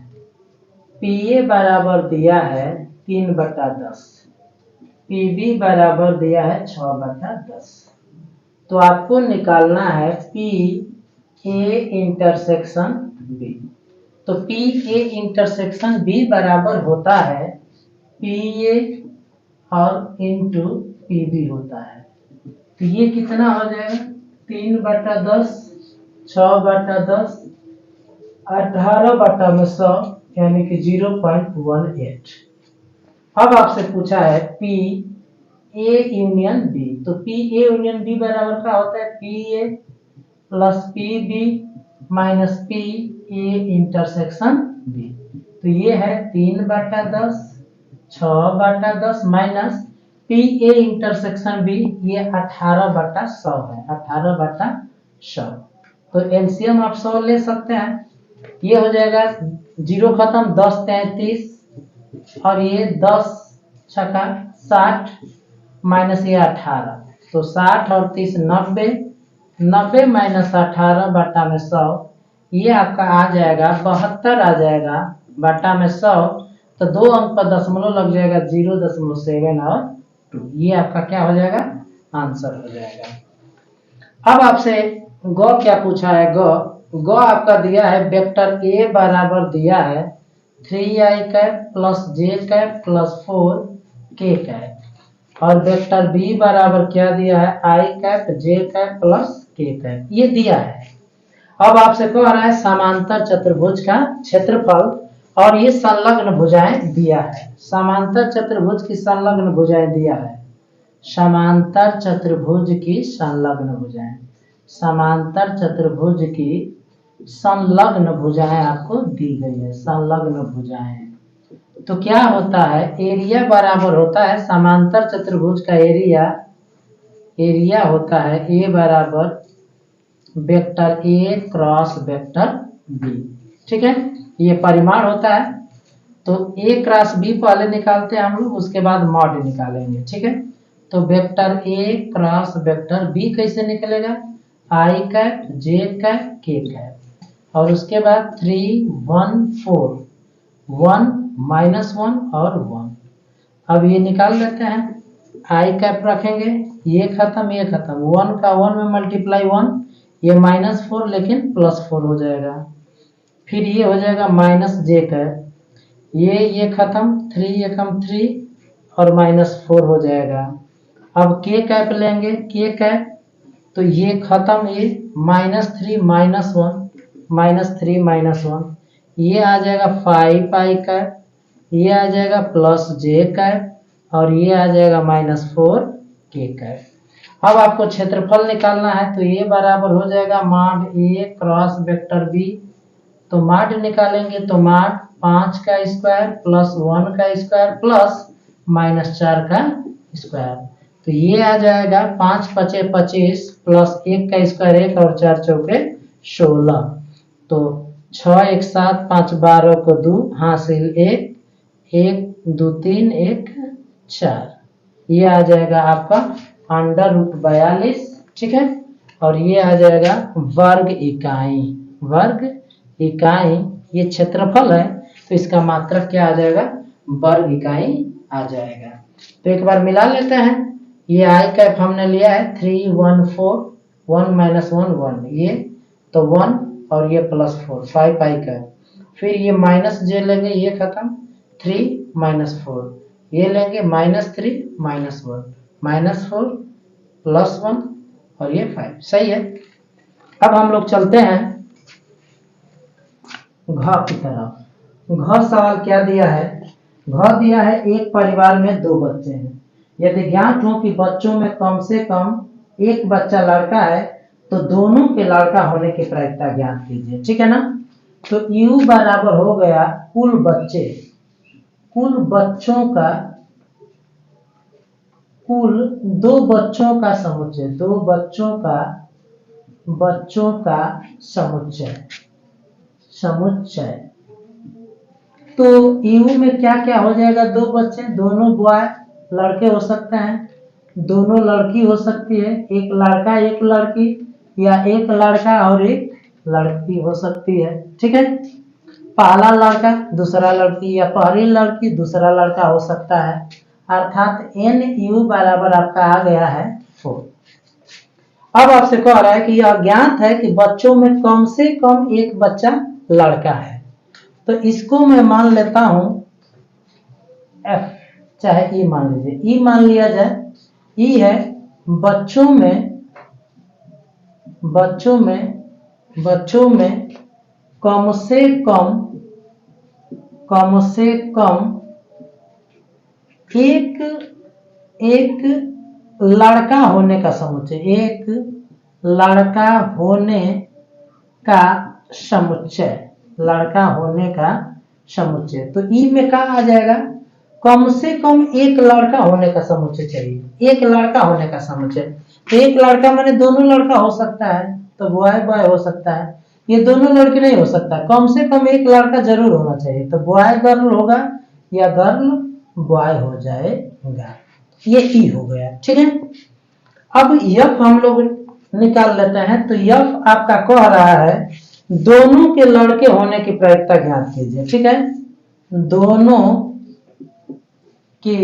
पीए बराबर दिया है 3/10, पीबी बराबर दिया है 6/10। तो आपको निकालना है पी ए इंटरसेक्शन बी। तो पी ए इंटरसेक्शन बी बराबर होता है पी ए और इंटू पी बी होता है। तो ये कितना हो जाएगा 3/10, 6/10, 18/100 यानी कि 0.18। अब आपसे पूछा है पी ए यूनियन बी। तो पी ए यूनियन बी बराबर क्या होता है, P A plus P B minus P A intersection B. तो ये है 3/10, 6/10 minus P A intersection B, ये 18/100 है, 18/100। तो एलसीएम आप 100 ले सकते हैं, ये हो जाएगा 0 खत्म 10 33 और ये 10 छक्का 60 माइनस ये 18। तो 60 और 30 90, 90 माइनस 18 बटा में 100, ये आपका आ जाएगा 72 आ जाएगा बटा में 100। तो 2 अंक पर दशमलव लग जाएगा 0.7 और 2, ये आपका क्या हो जाएगा, आंसर हो जाएगा। अब आपसे ग क्या पूछा है, ग आपका दिया है वेक्टर ए बराबर दिया है 3i cap plus j cap plus 4k cap और वेक्टर बी बराबर क्या दिया है i cap j cap plus k cap, ये दिया है। अब आपसे कह रहा है समांतर चतुर्भुज का क्षेत्रफल और ये संलग्न भुजाएं दिया है। समांतर चतुर्भुज की संलग्न भुजाएं दिया है, समांतर चतुर्भुज की संलग्न भुजाएं, समांतर चतुर्भुज की संलग्न भुजाएं आपको दी गई है, संलग्न भुजाएं। तो क्या होता है, एरिया बराबर होता है समांतर चतुर्भुज का एरिया होता है ए बराबर vector A cross vector B. ठीक है, ये परिमाण होता है। तो ए क्रॉस बी पहले निकालते हैं हम लोग, उसके बाद मॉड निकालेंगे। ठीक है, तो vector A cross vector B कैसे निकलेगा, I cap J cap K cap और उसके बाद 3 1 4 1 -1 और 1। अब ये निकाल लेते हैं, आई कैप रखेंगे, ये खत्म ये खत्म, 1 का 1 में मल्टीप्लाई 1, ये -4 लेकिन +4 हो जाएगा। फिर ये हो जाएगा माइनस जे कैप, ये खत्म, 3 एकम 3 और -4 हो जाएगा। अब के कैप लेंगे, के कैप तो ये खत्म, ये -3 -1 -3 ये आ जाएगा 5 आई कैप, ये आ जाएगा प्लस जे कैप और ये आ जाएगा -4 के कैप। अब आपको क्षेत्रफल निकालना है, तो ये बराबर हो जाएगा मॉड ए क्रॉस वेक्टर बी तो माड निकालेंगे तो माड 5 का स्क्वायर प्लस 1 का स्क्वायर प्लस -4 का स्क्वायर। तो ये आ जाएगा 5 पचे 25 प्लस 1 का स्क्वायर 1 और 4 चौके 16। तो 6 1 7 5 12 को 2 हासिल 1 1 2 3 1 4। ये आ जाएगा आपका √42, ठीक है। और ये आ जाएगा वर्ग इकाई। वर्ग इकाई ये क्षेत्रफल है तो इसका मात्रक क्या आ जाएगा, वर्ग इकाई आ जाएगा। तो एक बार मिला लेते हैं। ये आई कैप हमने लिया है 3 1 4 1 -1 1, ये तो 1 और ये +4 5 आई कैप। फिर ये माइनस जे लेंगे, ये खत्म 3 -4, ये लेंगे -3 -1 -4 +1 और ये 5। सही है। अब हम लोग चलते हैं घ की तरफ। घ सवाल क्या दिया है, घ दिया है एक परिवार में 2 बच्चे हैं। यदि ज्ञात हो कि बच्चों में कम से कम एक बच्चा लड़का है तो दोनों के लड़का होने की प्रायिकता ज्ञात कीजिए, ठीक है ना। तो U बराबर हो गया कुल बच्चे, कुल बच्चों का, कुल 2 बच्चों का समुच्चय, 2 बच्चों का समुच्चय, समुच्चय। तो यू में क्या क्या हो जाएगा, 2 बच्चे, दोनों बॉय लड़के हो सकते हैं, दोनों लड़की हो सकती है, एक लड़का एक लड़की, या एक लड़का और एक लड़की हो सकती है, ठीक है। पहला लड़का दूसरा लड़की, या पहली लड़की दूसरा लड़का हो सकता है। अर्थात NU बराबर आपका आ गया है 4। अब आपसे कह रहा है कि यह ज्ञात है कि बच्चों में कम से कम एक बच्चा लड़का है। तो इसको मैं मान लेता हूं F, चाहे E मान लीजिए, E मान लिया जाए। E है बच्चों में कम से कम एक लड़का होने का समुच्चय, एक लड़का होने का समुच्चय, लड़का होने का समुच्चय। तो ई में क्या आ जाएगा, कम से कम एक लड़का होने का समुच्चय चाहिए, एक लड़का होने का समुच्चय। तो एक लड़का माने दोनों लड़का हो सकता है, तो बॉय बॉय हो सकता है, ये दोनों लड़के नहीं हो सकता, कम से कम एक लड़का जरूर होना चाहिए। तो बॉय गर्ल होगा या गर्ल बॉय हो जाएगा। ये ई हो गया, ठीक है। अब यफ हम लोग निकाल लेते हैं। तो यफ आपका कह रहा है दोनों के लड़के होने की प्रायिकता ज्ञात कीजिए, ठीक है। दोनों के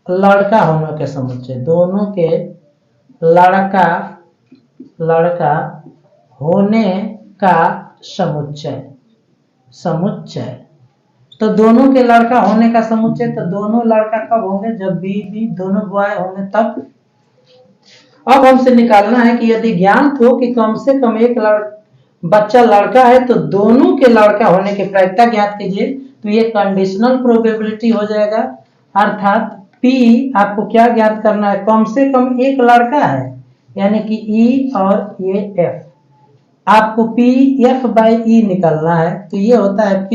लड़का होने के समुच्चय, दोनों के लड़का होने का समुच्चय, तो दोनों के लड़का होने का समुच्चय, तो दोनों लड़का कब होंगे, जब बी दोनों बॉय होंगे तब। अब हमसे निकालना है कि यदि ज्ञात हो कि कम से कम एक बच्चा लड़का है तो दोनों के लड़का होने की प्रायिकता ज्ञात कीजिए। तो ये कंडीशनल प्रोबेबिलिटी हो जाएगा। अर्थात P आपको क्या ज्ञात करना है, कम से कम एक लड़का है, यानी कि E और ये F, आपको P F/E निकालना है। तो ये होता है P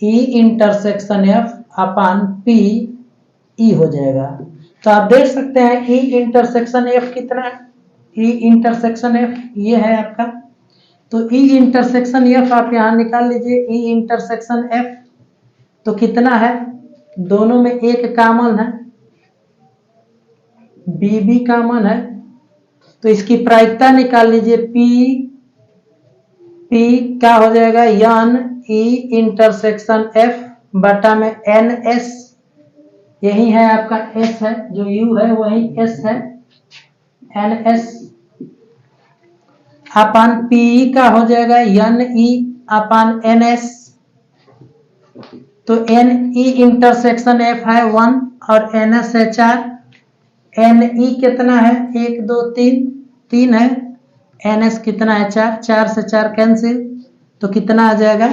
E इंटरसेक्शन F अपान P E हो जाएगा। तो आप देख सकते हैं E इंटरसेक्शन F कितना है, E इंटरसेक्शन F ये है आपका। तो E इंटरसेक्शन F आप यहां निकाल लीजिए, E इंटरसेक्शन F तो कितना है, दोनों में एक कॉमन है, BB कॉमन है, तो इसकी प्रायिकता निकाल लीजिए। P क्या हो जाएगा, यान E इंटरसेक्शन F बटा में NS, यही है आपका S है, जो U है वही S है, NS अपान PE का हो जाएगा NE अपान NS। तो NE इंटरसेक्शन F है 1 और NS है 4, NE कितना है 1 2 3 है, NS कितना है 4, 4 से 4 कैंसिल, तो कितना आ जाएगा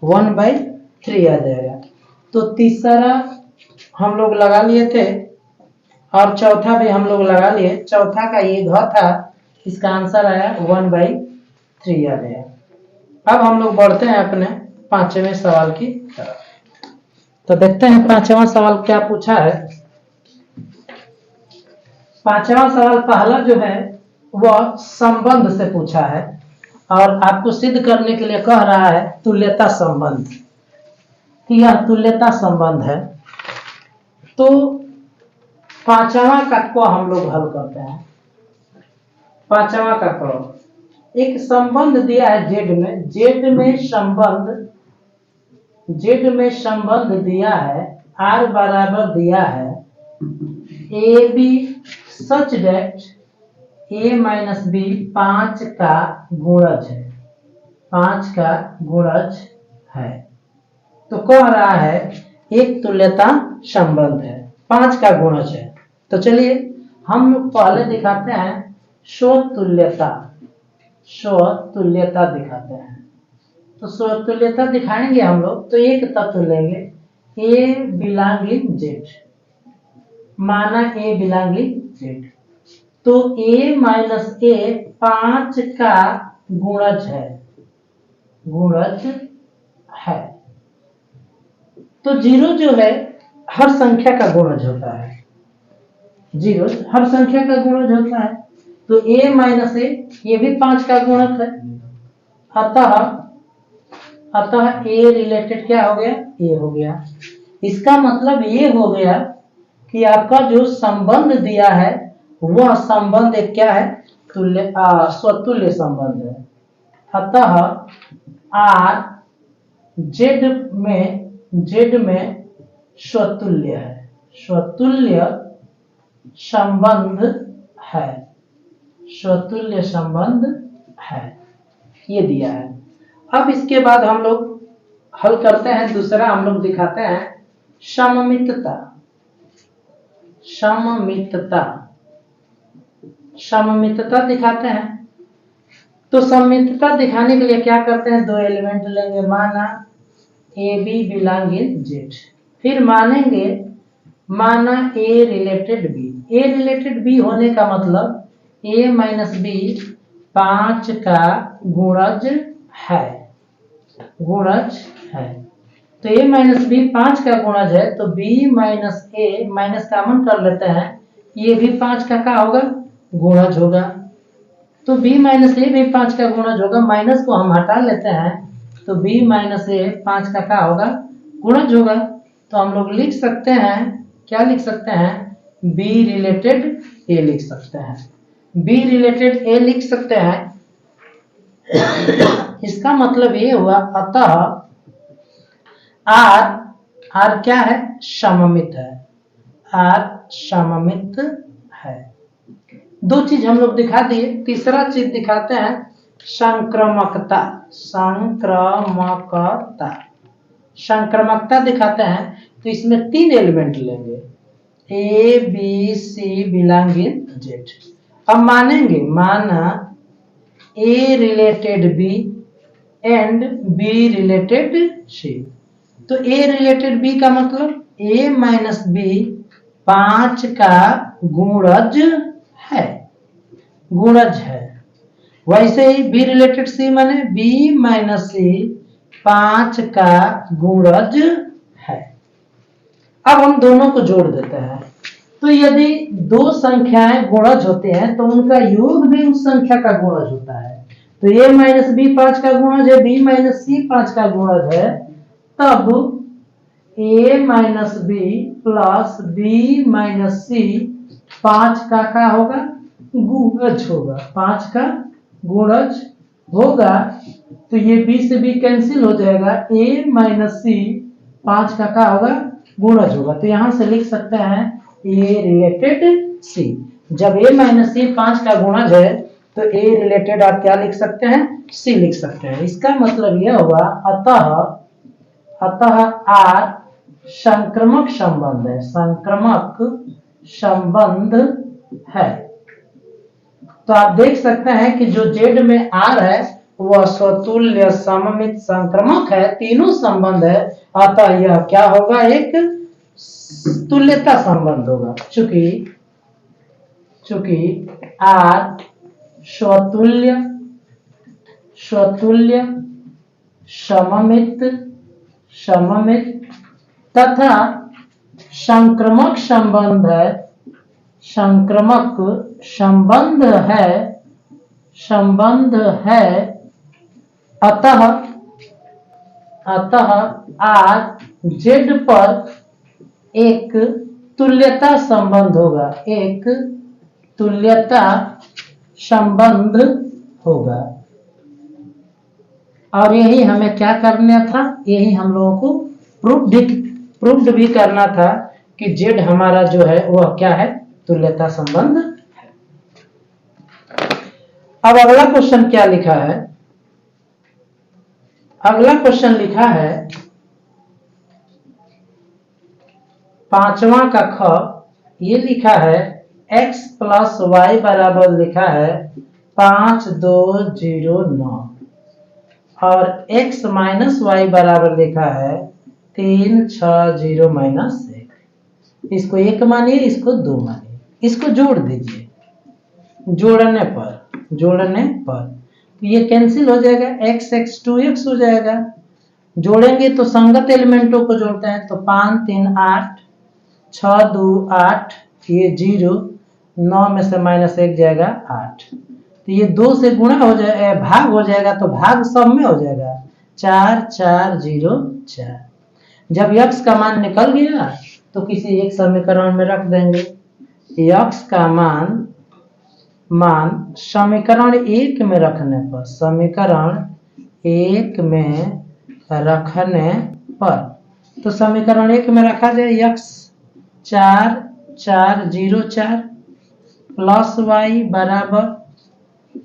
1/3 आ जाएगा। तो तीसरा हम लोग लगा लिए थे और चौथा भी हम लोग लगा लिए। चौथा का ये घ था, इसका आंसर आया 1/3 आ गया। अब हम लोग बढ़ते हैं अपने पांचवें सवाल की तरफ। तो देखते हैं पांचवा सवाल क्या पूछा है। पांचवा सवाल पहला जो है वह संबंध से पूछा है और आपको सिद्ध करने के लिए कह रहा है तुल्यता संबंध, कि यह तुल्यता संबंध है। तो पांचवा का को हम लोग हल करते हैं। पांचवा का को एक संबंध दिया है जेड में संबंध दिया है, आर बराबर दिया है A B such that A minus B 5 का गुणज है, 5 का गुणज है। तो कह रहा है एक तुल्यता संबंध है, 5 का गुणज है। तो चलिए हम पहले दिखाते हैं स्वतुल्यता दिखाते हैं। तो स्वतुल्यता दिखाएंगे हम लोग। तो एक तत्व लेंगे ए बिलोंगिंग जेड, माना ए बिलोंगिंग जेड। तो ए माइनस ए 5 का गुणज है। तो जीरो जो है हर संख्या का गुणज होता है, जीरो हर संख्या का गुणज होता है। तो ए माइनस ए ये भी 5 का गुणक है। अतः ए रिलेटेड क्या हो गया, ए हो गया। इसका मतलब ये हो गया कि आपका जो संबंध दिया है वह संबंध एक क्या है, स्वतुल्य संबंध है। अतः आर जेड में स्वतुल्य है, स्वतुल्य संबंध है, स्वतुल्य संबंध है, ये दिया है। अब इसके बाद हम लोग हल करते हैं दूसरा, हम लोग दिखाते हैं सममितता दिखाते हैं। तो सममितता दिखाने के लिए क्या करते हैं, दो एलिमेंट लेंगे, माना ए बी बिलोंगिंग जेड, फिर माना A related B. A related B होने का मतलब ए माइनस बी 5 का गुणज है। तो ए माइनस बी 5 का गुणज है, तो बी माइनस ए माइनस कॉमन कर लेते हैं, ये भी 5 का क्या होगा, गुणज होगा। तो b माइनस ए भी 5 का गुणज होगा, माइनस को हम हटा लेते हैं, तो b माइनस ए 5 का क्या होगा, गुणज होगा। तो हम लोग लिख सकते हैं, क्या लिख सकते हैं, b रिलेटेड a लिख सकते हैं, b रिलेटेड a लिख सकते हैं। इसका मतलब ये हुआ अतः r क्या है, सममित है, r सममित है। दो चीज हम लोग दिखा दिए, तीसरा चीज दिखाते हैं संक्रमकता दिखाते हैं। तो इसमें 3 एलिमेंट लेंगे, A B C belonging Z. अब माना A related B and B related C. तो ए रिलेटेड बी का मतलब ए माइनस बी 5 का गुणज है। वैसे ही बी रिलेटेड सी माने बी माइनस सी 5 का गुणज है। अब हम दोनों को जोड़ देते हैं। तो यदि दो संख्याएं गुणज होते हैं तो उनका योग भी उस संख्या का गुणज होता है। तो ए माइनस बी 5 का गुणज है, बी माइनस सी 5 का गुणज है, तब A minus B plus B minus C 5 का क्या होगा, गुणज होगा, 5 का गुणज होगा। तो ये b से b कैंसिल हो जाएगा, a माइनस सी 5 का क्या होगा, गुणज होगा। तो यहां से लिख सकते हैं a रिलेटेड c। जब a माइनस सी 5 का गुणज है तो a रिलेटेड आप क्या लिख सकते हैं, c लिख सकते हैं। इसका मतलब यह हुआ अतः r संक्रमक संबंध है, संक्रमक संबंध है। तो आप देख सकते हैं कि जो जेड में आर है वह स्वतुल्य सममित संक्रमक है, तीनों संबंध है। अतः यह क्या होगा, एक तुल्यता संबंध होगा। चूंकि आर स्वतुल्य सममित सममित तथा संक्रामक संबंध है, संक्रामक संबंध है अतः आज जेड पर एक तुल्यता संबंध होगा, एक तुल्यता संबंध होगा। और यही हमें क्या करना था, यही हम लोगों को प्रूव्ड भी करना था कि जेड हमारा जो है वह क्या है, तुल्यता संबंध है। अब अगला क्वेश्चन क्या लिखा है, अगला क्वेश्चन लिखा है 5वां का ख, ये लिखा है x प्लस वाई बराबर लिखा है 5209 और x माइनस वाई बराबर लिखा है 360 माइनस 1। इसको 1 मानिए, इसको 2 मानिए, इसको जोड़ दीजिए। जोड़ने पर तो ये कैंसिल हो जाएगा, x 2x हो जाएगा। जोड़ेंगे तो संगत एलिमेंटों को जोड़ते हैं, तो 5 3 8, 6 2 8, ये 0, 9 में से माइनस 1 जाएगा 8। तो ये 2 से गुणा हो जाएगा, भाग हो जाएगा, तो भाग सब में हो जाएगा 4 4 0 4। जब x का मान निकल गया तो किसी एक समीकरण में रख देंगे। x का मान समीकरण 1 में रखने पर, समीकरण 1 में रखने पर, तो समीकरण 1 में रखा जाए x 4 4 0 4 प्लस y बराबर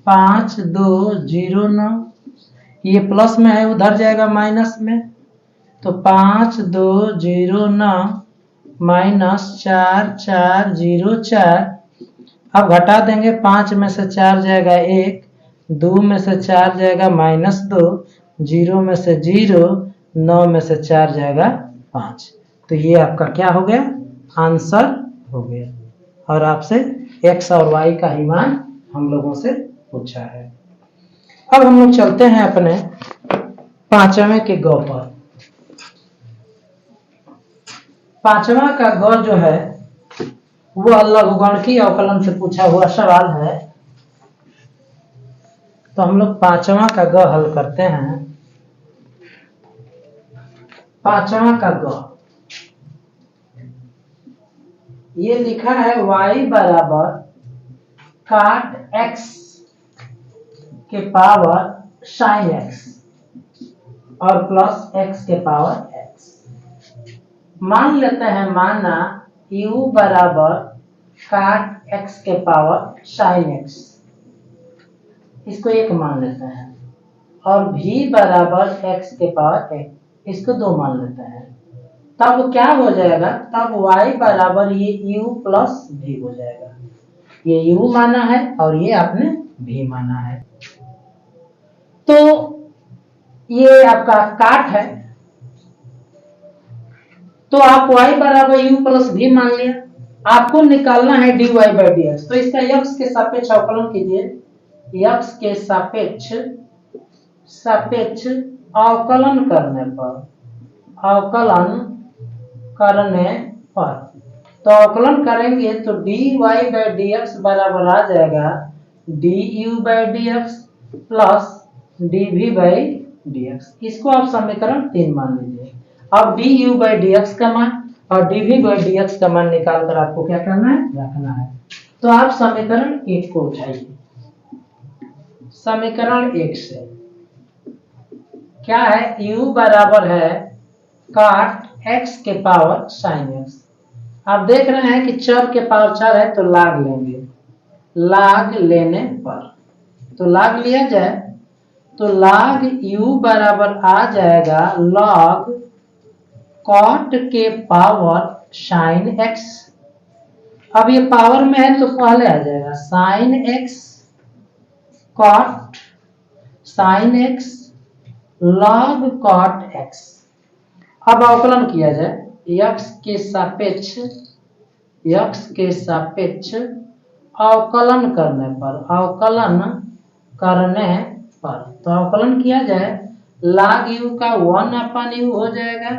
5 2 0 9। ये प्लस में है, उधर जाएगा माइनस में, तो 5 2 0 9 माइनस 4 4 0 4। अब घटा देंगे, 5 में से 4 जाएगा 1, 2 में से 4 जाएगा माइनस 2, 0 में से 0, 9 में से 4 जाएगा 5। तो ये आपका क्या हो गया, आंसर हो गया। और आपसे x और y का ही मान हम लोगों से पूछा है। अब हम लोग चलते हैं अपने 5वें के ग पर। 5वां का ग जो है वह लघुगणकीय अवकलन से पूछा हुआ सवाल है। तो हम लोग 5वां का ग हल करते हैं। 5वां का ग ये लिखा है y बराबर काट x के पावर साइन x और प्लस x के पावर x। मान लेते हैं, माना u बराबर काट x के पावर साइन x, इसको 1 मान लेते हैं, और v बराबर x के पावर x, इसको 2 मान लेते हैं। तब क्या हो जाएगा, तब y बराबर ये u प्लस v हो जाएगा। ये u माना है और ये आपने v माना है। तो ये आपका काट है, तो आप y बराबर u प्लस v मान लिया। आपको निकालना है dy बाई dx, तो इसका x के सापेक्ष अवकलन कीजिए। x के सापेक्ष अवकलन करने पर तो अवकलन करेंगे तो dy बाई dx बराबर आ जाएगा du by dx plus dv by dx। इसको आप समीकरण 3 मान लीजिए। अब du बाई dx का मान और dv बाई dx का मान निकाल कर आपको क्या करना है, रखना है। तो आप समीकरण 1 को उठाइए। समीकरण 1 से क्या है, u बराबर है काट x के पावर साइन x। आप देख रहे हैं कि चर के पावर 4 है, तो लाग लेंगे। लाग लेने पर तो लाग लिया जाए, तो लाग u बराबर आ जाएगा लॉग कॉट के पावर साइन x। अब ये पावर में है तो पहले आ जाएगा sine x cot sine x log cot x। अब अवकलन किया जाए, x के सापेक्ष अवकलन करने पर तो अवकलन किया जाए log u का 1/u हो जाएगा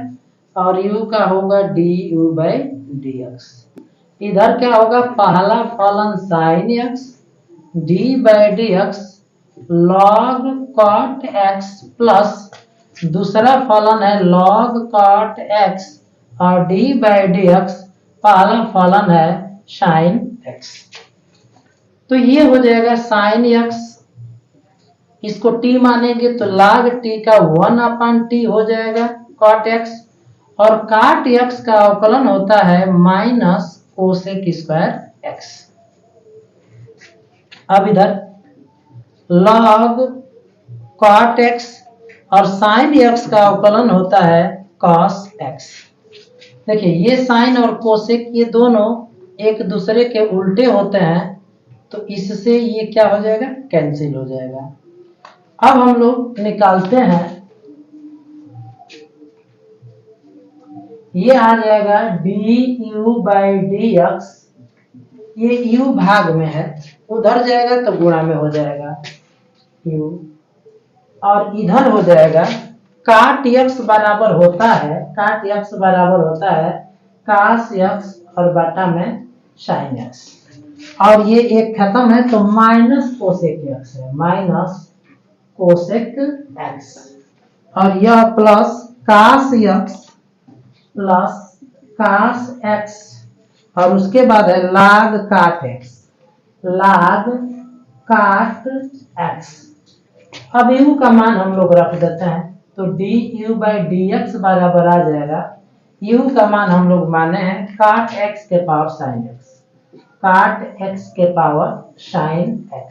और u का होगा du/dx। इधर क्या होगा, पहला फलन sin x d/dx log cot x plus दूसरा फलन है log cot x और d/dx पहला फलन है sin x। तो ये हो जाएगा sin x, इसको t मानेंगे तो log t का 1/t हो जाएगा cot x, और cot x का अवकलन होता है माइनस कोसेक स्क्वायर x। अब इधर log cot x और sin x का अवकलन होता है cos x। देखिए ये sin और कोसेक ये दोनों एक दूसरे के उल्टे होते हैं, तो इससे ये क्या हो जाएगा, कैंसिल हो जाएगा। अब हम लोग निकालते हैं, ये आ जाएगा du/dx, ये u भाग में है, उधर जाएगा तो गुणा में हो जाएगा u, और इधर हो जाएगा cot x बराबर होता है, cot x बराबर होता है cos x और बटा में sin x, और ये एक खत्म है तो माइनस कोसेक x है, माइनस कोसेक x, और यह plus cos x plus cos x, और उसके बाद है log cot x, log cot x। अब u का मान हम लोग रख देते हैं तो du/dx बराबर आ जाएगा, u का मान हम लोग माने हैं cot x के power sin x, cot x के पावर sin x।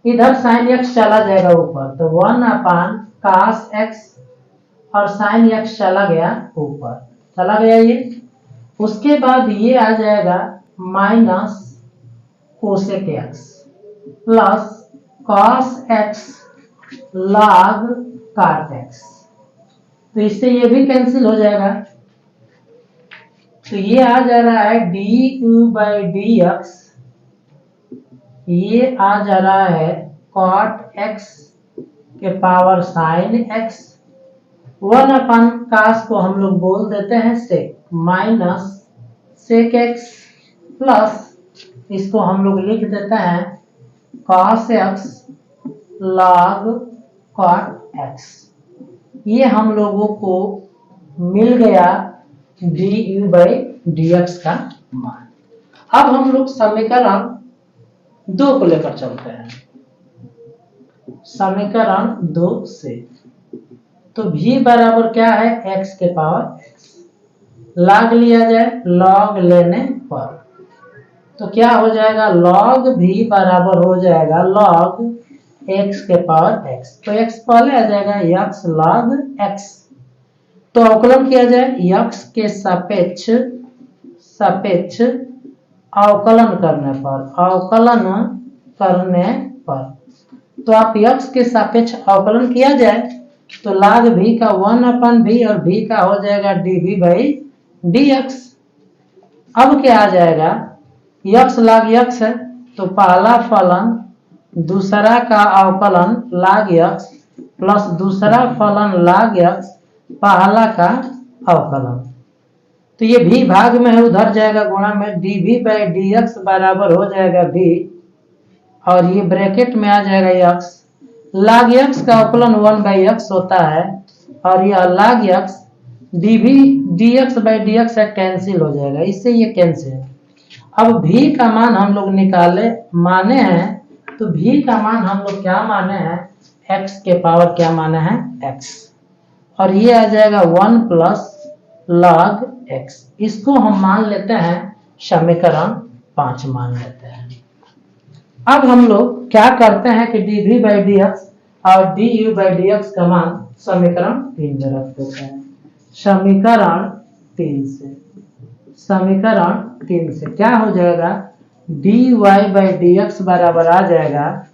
इधर sin x चला जाएगा ऊपर तो 1/cos x, और sin x चला गया ऊपर, चला गया ये। उसके बाद ये आ जाएगा minus cosec x plus cos x log cot x, तो इससे ये भी कैंसिल हो जाएगा। तो ये आ जा रहा है du/dx, ये आ जा रहा है cot x के पावर sin x, 1/cos को हम लोग बोल देते हैं sec, minus sec x plus इसको हम लोग लिख देते हैं cos x log cot x। ये हम लोगों को मिल गया du/dx का मान। अब हम लोग समीकरण 2 को लेकर चलते हैं, समीकरण 2 से तो v बराबर क्या है, x के पावर x, log लिया जाए log लेने पर तो क्या हो जाएगा, log v बराबर हो जाएगा log x के पावर x, तो x पहले आ जाएगा x log x, तो अवकलन किया जाए x के सापेक्ष अवकलन करने पर, तो आप x के सापेक्ष अवकलन किया जाए तो log v का 1/v और v का हो जाएगा dv/dx। अब क्या आ जाएगा, x log x है तो पहला फलन दूसरा का अवकलन log x प्लस दूसरा फलन log x पहला का अवकलन, तो ये v भाग में है, उधर जाएगा गुणा में, dv/dx बराबर हो जाएगा v, और ये ब्रैकेट में आ जाएगा x, log x का अवकलन 1/x होता है, और यह log x dv/dx है, कैंसिल हो जाएगा, इससे ये कैंसिल। अब v का मान हम लोग माने हैं, तो v का मान हम लोग क्या माने हैं, x के पावर क्या माने हैं, x, और ये आ जाएगा 1 प्लस log x, इसको हम मान लेते हैं समीकरण 5 मान लेते हैं। अब हम लोग क्या करते हैं कि dv/dx और du/dx का मान समीकरण 3 में रख देते हैं। समीकरण 3 से क्या हो जाएगा, dy/dx बराबर आ जाएगा,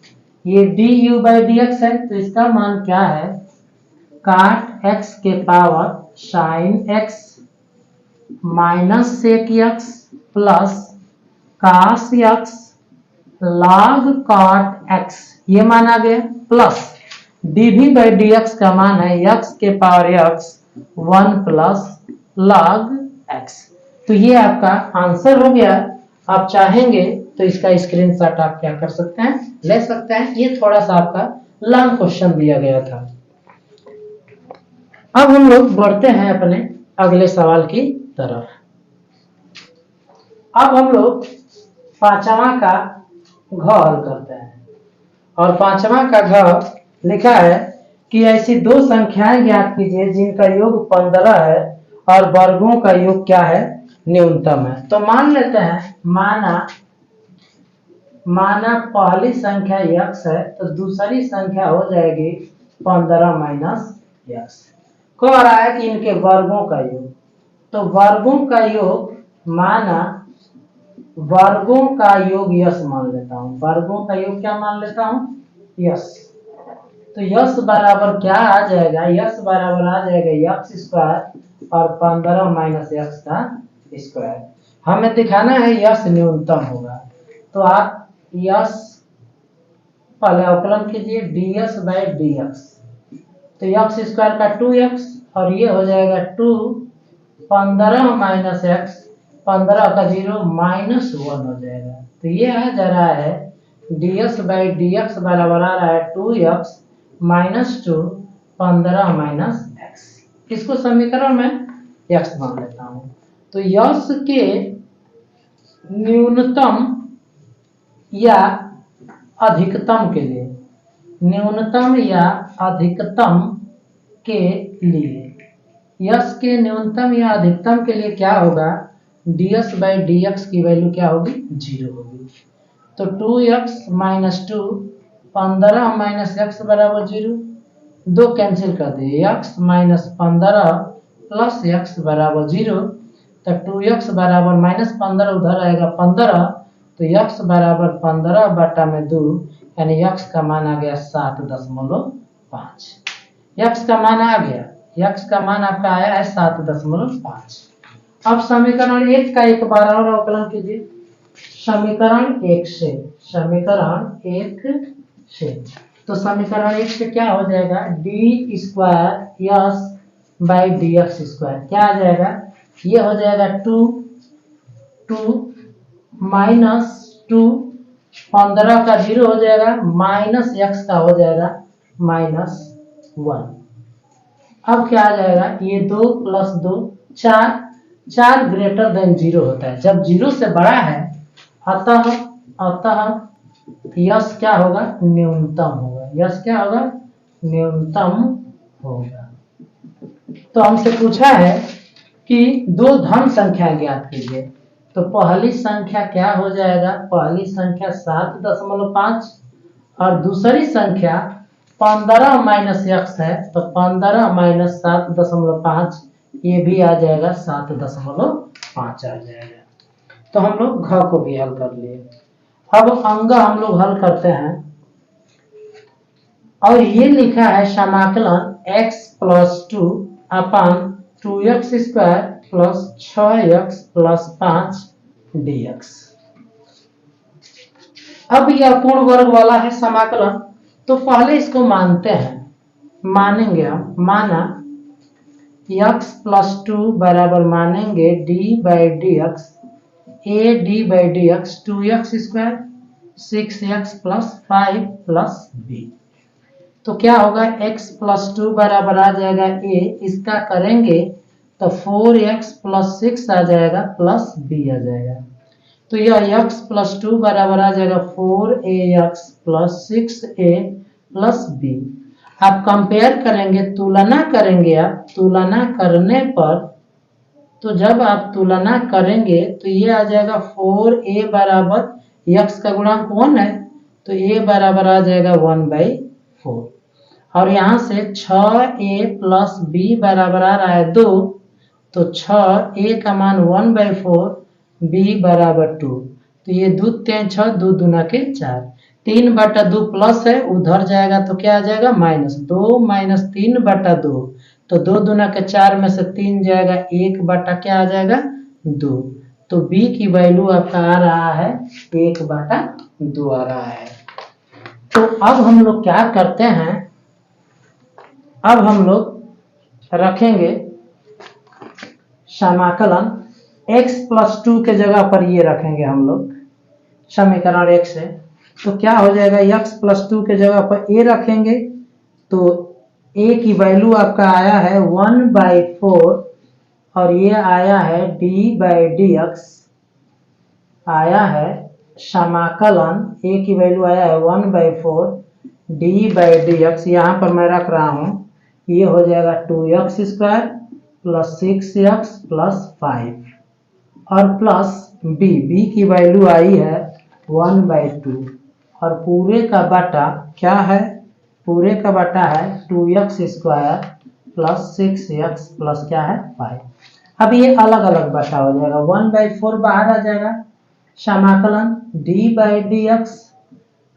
ये du/dx है तो इसका मान क्या है, cot x के power sin x minus sec x plus cos x log cot x, ये मान आ गया, प्लस dv बाई dx का मान है x के power x 1 plus log x। तो ये आपका आंसर हो गया। आप चाहेंगे तो इसका स्क्रीनशॉट आप क्या कर सकते हैं, ले सकते हैं। ये थोड़ा सा आपका लॉन्ग क्वेश्चन दिया गया था। अब हम लोग बढ़ते हैं अपने अगले सवाल की तरफ। अब हम लोग पांचवा का घ हल करते हैं और पांचवा का घ लिखा है कि ऐसी दो संख्याएं ज्ञात कीजिए जिनका योग 15 है और वर्गों का योग क्या है, न्यूनतम है। तो मान लेते हैं, माना पहली संख्या x है तो दूसरी संख्या हो जाएगी 15 माइनस x। कह रहा है कि इनके वर्गों का योग। तो वर्गों का योग, माना वर्गों का योग यस मान लेता हूं। वर्गों का योग क्या मान लेता हूं, यस। तो यस बराबर क्या आ जाएगा, यस बराबर आ जाएगा एक्स स्क्वायर और 15 माइनस एक्स का स्क्वायर। हमें दिखाना है यस न्यूनतम होगा। तो आप यस पहले अवकलन कीजिए ds बाई dx। तो एक्स स्क्वायर का 2x और ये हो जाएगा 2 15 माइनस एक्स, 15 का 0 माइनस 1 हो जाएगा। तो ये आ जा रहा है ds बाई dx बराबर आ रहा है 2x माइनस 2 15 माइनस एक्स। इसको समीकरण में x मान लेता हूं। तो यस के न्यूनतम या अधिकतम के लिए, न्यूनतम या अधिकतम के लिए, यस के न्यूनतम या अधिकतम के लिए क्या होगा, ds बाई dx की वैल्यू क्या होगी, 0 होगी। तो 2x माइनस 2 15 माइनस एक्स बराबर 0, 2 कैंसिल कर दिए, x माइनस 15 प्लस एक्स बराबर 0। तो 2x बराबर माइनस 15 उधर आएगा 15, तो x बराबर 15 बटा में 2, यानी x का मान आ गया 7.5। x का मान आ गया, x का मान आपका आया है 7.5। अब समीकरण 1 का एक बार और अवकलन कीजिए। समीकरण 1 से, समीकरण 1 से, तो समीकरण 1 से क्या हो जाएगा, D square yes by D x square क्या आ जाएगा, ये हो जाएगा 2 माइनस 2 15 का 0 हो जाएगा माइनस एक्स का हो जाएगा माइनस 1। अब क्या आ जाएगा, ये 2 प्लस 2 4, 4 ग्रेटर देन 0 होता है जब 0 से बड़ा है। अतः यस क्या होगा, न्यूनतम होगा। यस क्या होगा, न्यूनतम होगा। तो हमसे पूछा है कि दो धन संख्या ज्ञात कीजिए। तो पहली संख्या क्या हो जाएगा, पहली संख्या 7.5 और दूसरी संख्या 15 माइनस एक्स है। तो 15 माइनस 7.5 ये भी आ जाएगा 7.5 आ जाएगा। तो हम लोग घ को भी हल कर लिए। अब अंग हम लोग हल करते हैं और ये लिखा है समाकलन x प्लस 2 अपान 2x square plus 6x plus 5 dx। अब यह पूर्ण वर्ग वाला है समाकलन, तो पहले इसको मानते हैं, मानेंगे हम। माना x प्लस 2 बराबर मानेंगे d by D x, A D by D x 2x square 6x plus 5 plus b। तो क्या होगा, x प्लस 2 बराबर आ जाएगा a, इसका करेंगे तो 4x प्लस 6 आ जाएगा प्लस b आ जाएगा। तो यह x प्लस 2 बराबर आ जाएगा 4ax plus 6a plus b। आप कंपेयर करेंगे, तुलना करेंगे। आप तुलना करने पर, तो जब आप तुलना करेंगे तो ये आ जाएगा 4a बराबर x का गुणांक 1 है, तो a बराबर आ जाएगा 1/4। और यहाँ से 6a प्लस b बराबर आ रहा है 2, तो 6a का मान 1/4, b बराबर 2। तो ये 2 3 6, 2 दूना के 4, 3/2 प्लस है, उधर जाएगा तो क्या आ जाएगा माइनस 2 माइनस 3/2। तो 2 दूना के 4 में से 3 जाएगा, 1 बटा क्या आ जाएगा 2। तो b की वैल्यू आपका आ रहा है 1/2 आ रहा है। तो अब हम लोग क्या करते हैं, अब हम लोग रखेंगे समाकलन x+2 के जगह पर ये रखेंगे हम लोग समीकरण x है, तो क्या हो जाएगा x+2 के जगह पर a रखेंगे तो a की वैल्यू आपका आया है 1/4 और ये आया है d/dx आया है समाकलन a की वैल्यू आया है 1/4 d/dx। यहाँ पर मैं रख रहा हूँ ये हो जाएगा 2x² + 6x + 5 और प्लस b की वैल्यू आई है 1/2 और पूरे का बटा क्या है, पूरे का बटा है 2x² + 6x + क्या है 5। अब ये अलग अलग बटा हो जाएगा, 1/4 बाहर आ जाएगा, समाकलन d/dx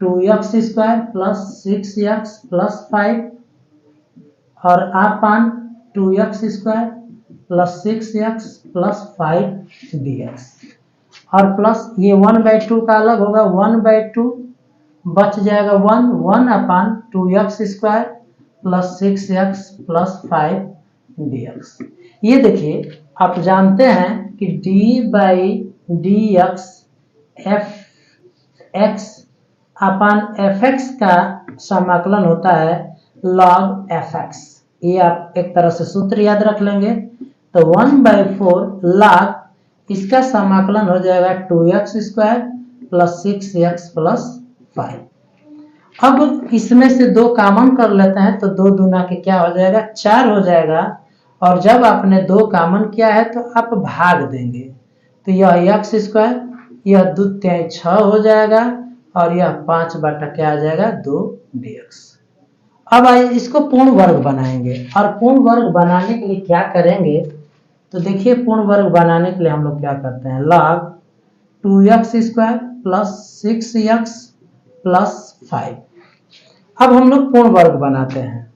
2x² + 6x + 5 और अपान 2x² + 6x + 5 dx और प्लस ये 1/2 का अलग होगा, 1/2 बच जाएगा 1 / 2x² + 6x + 5 dx। ये देखिए आप जानते हैं कि d/dx fx अपान fx का समाकलन होता है log fx। ये आप एक तरह से सूत्र याद रख लेंगे, तो 1/4 log इसका समाकलन हो जाएगा 2x² + 6x + 5। अब इसमें से 2 कॉमन कर लेते हैं तो 2 दूना के क्या हो जाएगा 4 हो जाएगा और जब आपने 2 कॉमन किया है तो आप भाग देंगे तो यह x², यह 2 × 6 हो जाएगा और यह 5 बटा क्या आ जाएगा 2 dx। अब इसको पूर्ण वर्ग बनाएंगे और पूर्ण वर्ग बनाने के लिए क्या करेंगे तो देखिए पूर्ण वर्ग बनाने के लिए हम लोग क्या करते हैं log 2x² + 6x + 5। अब हम लोग पूर्ण वर्ग बनाते हैं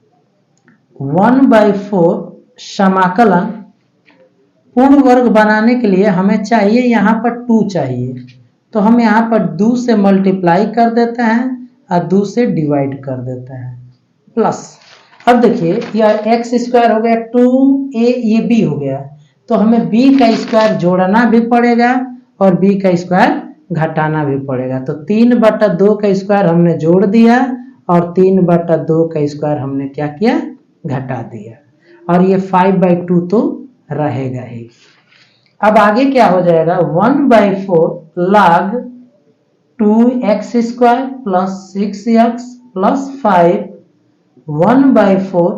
1/4 समाकलन। पूर्ण वर्ग बनाने के लिए हमें चाहिए यहाँ पर 2 चाहिए तो हम यहाँ पर 2 से मल्टीप्लाई कर देते हैं और 2 से डिवाइड कर देते हैं प्लस। अब देखिए यह x² हो गया 2a, ये b हो गया तो हमें b का स्क्वायर जोड़ना भी पड़ेगा और b का स्क्वायर घटाना भी पड़ेगा, तो 3/2 का स्क्वायर हमने जोड़ दिया और 3/2 का स्क्वायर हमने क्या किया घटा दिया और ये 5/2 तो रहेगा ही। अब आगे क्या हो जाएगा 1/4 log 2x² + 6x + 5 1/4।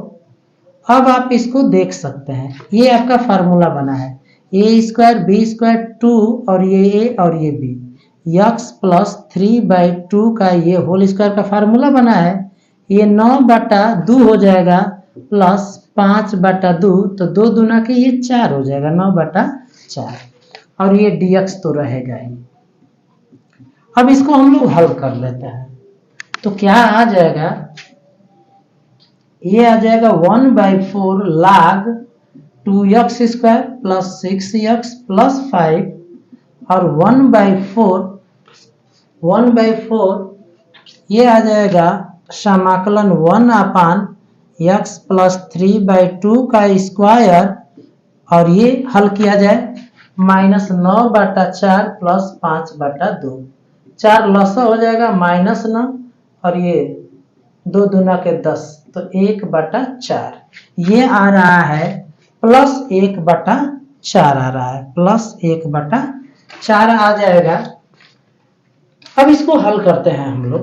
अब आप इसको देख सकते हैं ये आपका फार्मूला बना है a² b² 2 और ये a और ये b x + 3/2 का ये होल स्क्वायर का फार्मूला बना है। ये 9/2 हो जाएगा प्लस 5/2 तो 2 दूना के ये 4 हो जाएगा 9/4 और ये dx तो रहेगा ही। अब इसको हम लोग हल कर लेते हैं तो क्या आ जाएगा, ये आ जाएगा 1/4 log 2x² + 6x + 5 और 1/4 ये आ जाएगा समाकलन 1/x + 3/2 का स्क्वायर और ये हल किया जाए -9/4 + 5/2 4 लसा हो जाएगा -9 और ये 2 दूना के 10 तो 1/4 ये आ रहा है प्लस 1/4 आ रहा है प्लस 1/4 आ जाएगा। अब इसको हल करते हैं हम लोग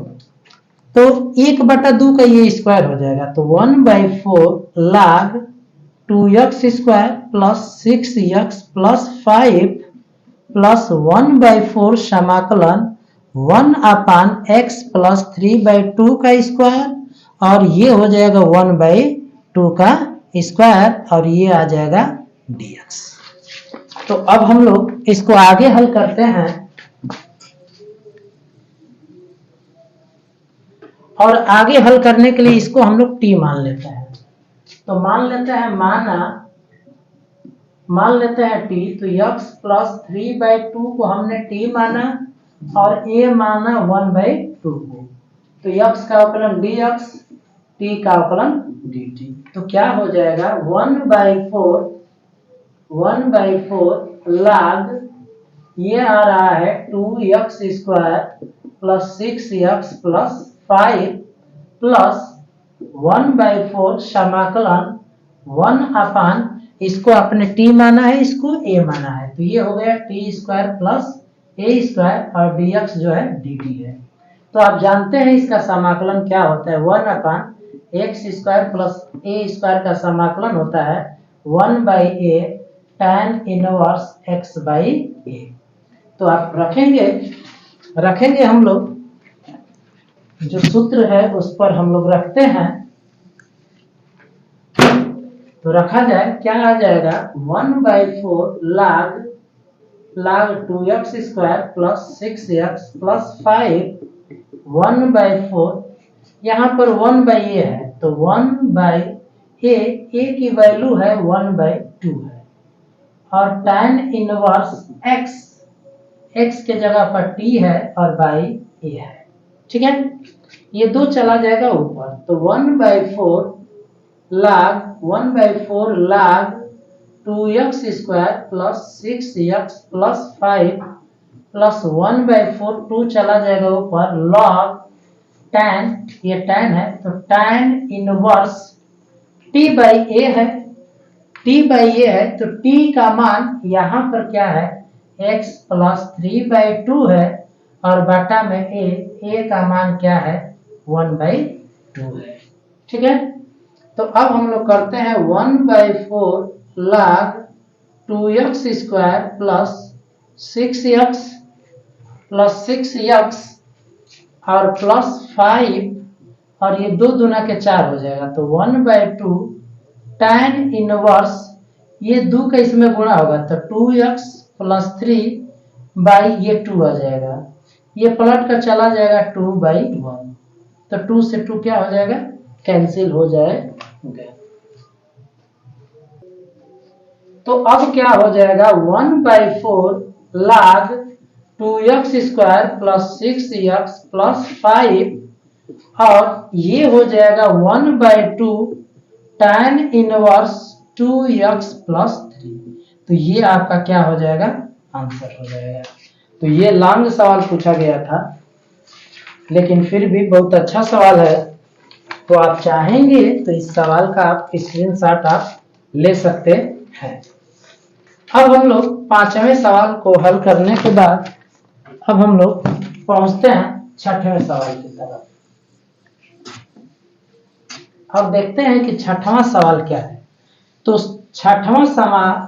तो 1/2 का ये स्क्वायर हो जाएगा तो 1/4 log 2x² + 6x + 5 प्लस 1/4 समाकलन 1/x + 3/2 का स्क्वायर और ये हो जाएगा 1/2 का स्क्वायर और ये आ जाएगा dx। तो अब हम लोग इसको आगे हल करते हैं और आगे हल करने के लिए इसको हम लोग t मान लेते हैं तो मान लेते हैं t तो x + 3/2 को हमने t माना और a माना 1/2 को तो x का अवकलन dx, t टी का अवकलन dt। तो क्या हो जाएगा 1/4 log, ये आ रहा है 2x² plus 6x plus 5 plus 1/4 समाकलन 1/, इसको आपने t माना है, इसको a माना है, तो ये हो गया t² प्लस a² और dx जो है dt है। तो आप जानते हैं इसका समाकलन क्या होता है, 1/x² प्लस a² का समाकलन होता है 1/a tan इनवर्स x/a। तो आप रखेंगे हम लोग जो सूत्र है उस पर हम लोग रखते हैं, तो रखा जाए, क्या आ जाएगा 1/4 log 2x² plus 6x plus 5 1/4, यहाँ पर 1/a है तो 1/a, a की वैल्यू है 1/2 है, और tan इनवर्स x के जगह पर t है और बाई a है। ठीक है, ये दो चला जाएगा ऊपर, तो 1/4 log 2x² plus 6x plus 5 plus 1/4, 2 चला जाएगा ऊपर, log tan, ये tan है तो tan इनवर्स t/a है, t/a है तो t का मान यहाँ पर क्या है x प्लस 3/2 है, और बाटा में a का मान क्या है 1/2 है। ठीक है, तो अब हम लोग करते हैं 1/4 log 2x² प्लस 6x और प्लस 5, और ये 2 दूना के 4 हो जाएगा, तो 1/2 tan इनवर्स, ये 2 का इसमें गुणा होगा तो 2x प्लस 3 बाई ये 2 आ जाएगा, ये पलट कर चला जाएगा 2/1, तो 2 से 2 क्या हो जाएगा, कैंसिल हो जाएगा। तो अब क्या हो जाएगा 1/4 log 2x² plus 6x plus 5, और ये हो जाएगा 1/2 tan इनवर्स 2x प्लस 3, तो ये आपका क्या हो जाएगा, आंसर हो जाएगा। तो ये लॉन्ग सवाल पूछा गया था, लेकिन फिर भी बहुत अच्छा सवाल है, तो आप चाहेंगे तो इस सवाल का आप स्क्रीनशॉट आप ले सकते हैं। अब हम लोग 5वें सवाल को हल करने के बाद अब हम लोग पहुंचते हैं 6वें सवाल की तरफ। अब देखते हैं कि 6वां सवाल क्या है। तो 6वां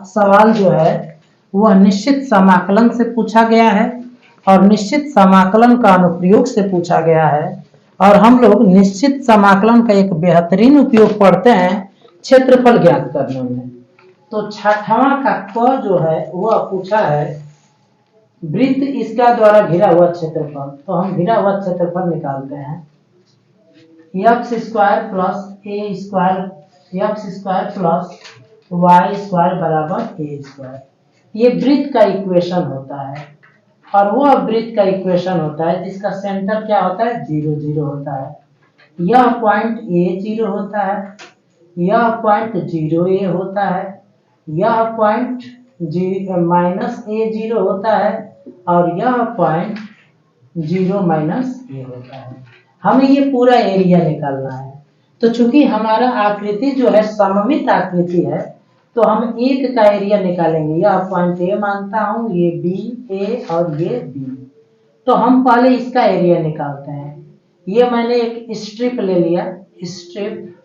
सवाल जो है वह निश्चित समाकलन से पूछा गया है, और निश्चित समाकलन का अनुप्रयोग से पूछा गया है, और हम लोग निश्चित समाकलन का एक बेहतरीन उपयोग पढ़ते हैं क्षेत्रफल ज्ञात करने में। तो 6वां का क जो है वह पूछा है वृत्त इसका द्वारा घिरा हुआ क्षेत्रफल, तो हम घिरा हुआ क्षेत्रफल निकालते हैं, x² plus x² plus y² बराबर a², ये वृत्त का इक्वेशन होता है, और वह वृत्त का इक्वेशन होता है जिसका सेंटर क्या होता है 0 0 होता है, यह पॉइंट a0 होता है, यह पॉइंट 0a होता है, यह पॉइंट -a0 होता है, और यह पॉइंट 0 - a होता है। हमें ये पूरा एरिया निकालना है, तो चूंकि हमारा आकृति जो है सममित आकृति है, तो हम एक का एरिया निकालेंगे, यह पॉइंट ए मानता हूं, ये बी, ए और ये बी, तो हम पहले इसका एरिया निकालते हैं। ये मैंने एक स्ट्रिप ले लिया, स्ट्रिप,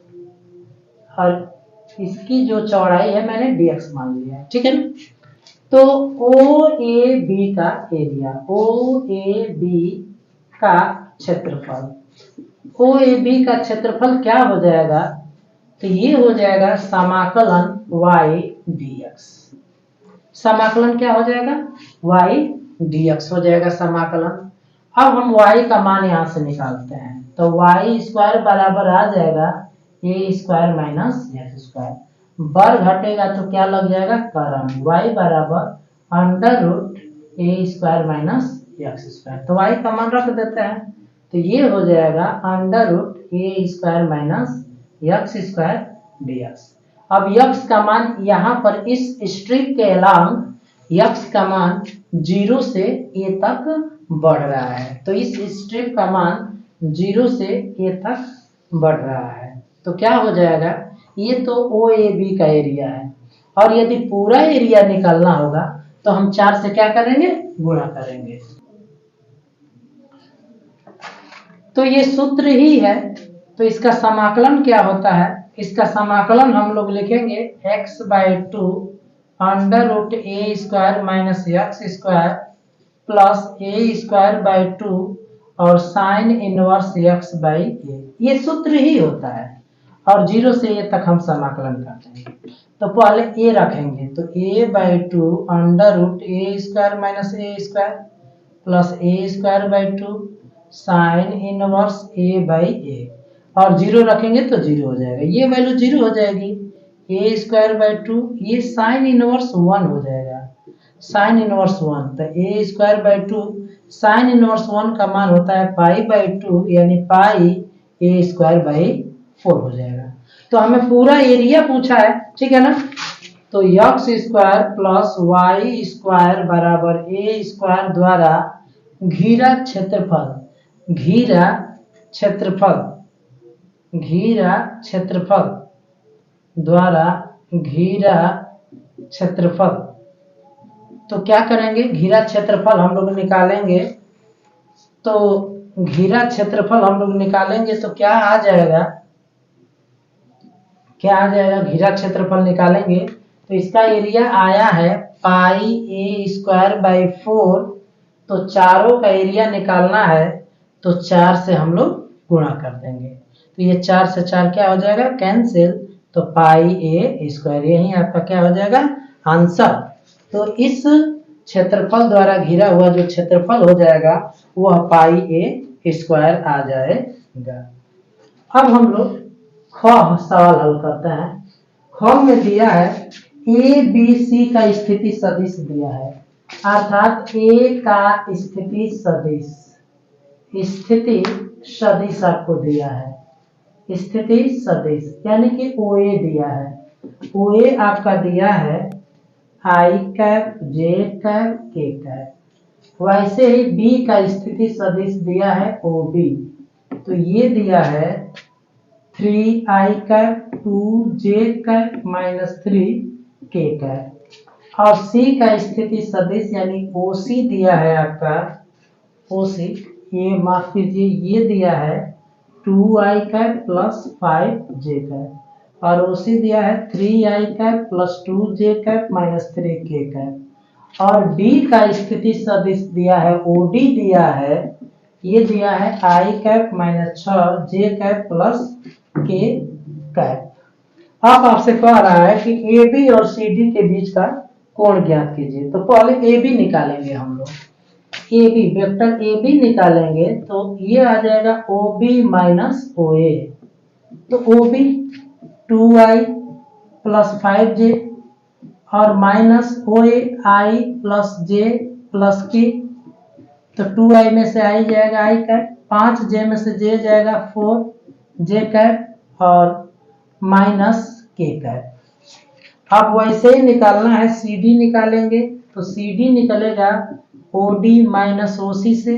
और इसकी जो चौड़ाई है मैंने dx मान लिया, ठीक है ना। तो OAB का एरिया, OAB का क्षेत्रफल, OAB का क्षेत्रफल क्या हो जाएगा, तो ये हो जाएगा समाकलन y dx, समाकलन क्या हो जाएगा y dx हो जाएगा समाकलन। अब हम y का मान यहां से निकालते हैं, तो y² बराबर आ जाएगा a² माइनस x², बर घटेगा तो क्या लग जाएगा करम, y बराबर √a² माइनस x², तो y का मान रख देते हैं, तो ये हो जाएगा √a² A square minus X square dx। अब x का मान यहाँ पर इस स्ट्रिप के अलावा x का मान 0 से a तक बढ़ रहा है, तो इस स्ट्रिप का मान 0 से a तक बढ़ रहा है। तो क्या हो जाएगा, ये तो OAB का एरिया है, और यदि पूरा एरिया निकालना होगा तो हम 4 से क्या करेंगे, गुणा करेंगे। तो ये सूत्र ही है। तो इसका समाकलन क्या होता है, इसका समाकलन हम लोग लिखेंगे x/2 √a square minus X square plus a²/2 और साइन इनवर्स x/a। ये सूत्र ही होता है, और 0 से a तक हम समाकलन करते हैं। तो पहले a रखेंगे, तो a/2 √a² minus a² plus a²/2 sine inverse a/a, और 0 रखेंगे तो 0 हो जाएगा, ये वैल्यू 0 हो जाएगी। a²/2 ये साइन इनवर्स 1 हो जाएगा, साइन इनवर्स 1, तो a²/2 साइन इनवर्स 1 का मान होता है π/2, यानी πa²4 हो जाएगा। तो हमें पूरा एरिया पूछा है, ठीक है ना। तो x² प्लस y² बराबर a² द्वारा घेरा क्षेत्रफल, घेरा क्षेत्रफल, घेरा क्षेत्रफल द्वारा घेरा क्षेत्रफल। तो क्या करेंगे, घेरा क्षेत्रफल हम लोग निकालेंगे, तो घेरा क्षेत्रफल हम लोग निकालेंगे तो क्या आ जाएगा, क्या आ जाएगा, घेरा क्षेत्रफल निकालेंगे तो इसका एरिया आया है πa²/4। तो चारों का एरिया निकालना है, तो 4 से हम लोग गुणा कर देंगे, तो ये 4 से 4 क्या हो जाएगा, कैंसिल, तो πa², यही आपका क्या हो जाएगा, आंसर। तो इस क्षेत्रफल द्वारा घिरा हुआ जो क्षेत्रफल हो जाएगा वह πa² आ जाएगा। अब हम लोग ख सवाल हल करते हैं। ख में दिया है ABC का स्थिति सदिश दिया है, अर्थात A का स्थिति सदिश, स्थिति सदिश आपको दिया है, स्थिति सदिश यानी कि OA दिया है। OA आपका दिया है i cap, j cap, k cap. वैसे ही B का स्थिति सदिश दिया है OB, तो ये दिया है 3i cap, 2j cap minus 3k cap. और C का स्थिति सदिश यानी OC दिया है आपका, OC ये माफ कीजिए, ये दिया है 2i cap plus 5j cap, और OC दिया है 3i cap plus 2j cap minus 3k cap. और D का स्थिति सदिश दिया है OD दिया है, ये दिया है i cap minus 6j cap plus k cap. अब आपसे कह रहा है कि AB और CD के बीच का कोण ज्ञात कीजिए। तो पहले AB निकालेंगे हम लोग, AB वेक्टर AB निकालेंगे तो ये आ जाएगा OB माइनस OA। तो OB 2i प्लस 5j और minus OA i plus j plus k। तो 2i में से i जाएगा i कैप, 5j में से j जाएगा 4j कैप और माइनस k कैप। अब वैसे ही निकालना है, CD निकालेंगे तो CD निकलेगा OD माइनस OC से।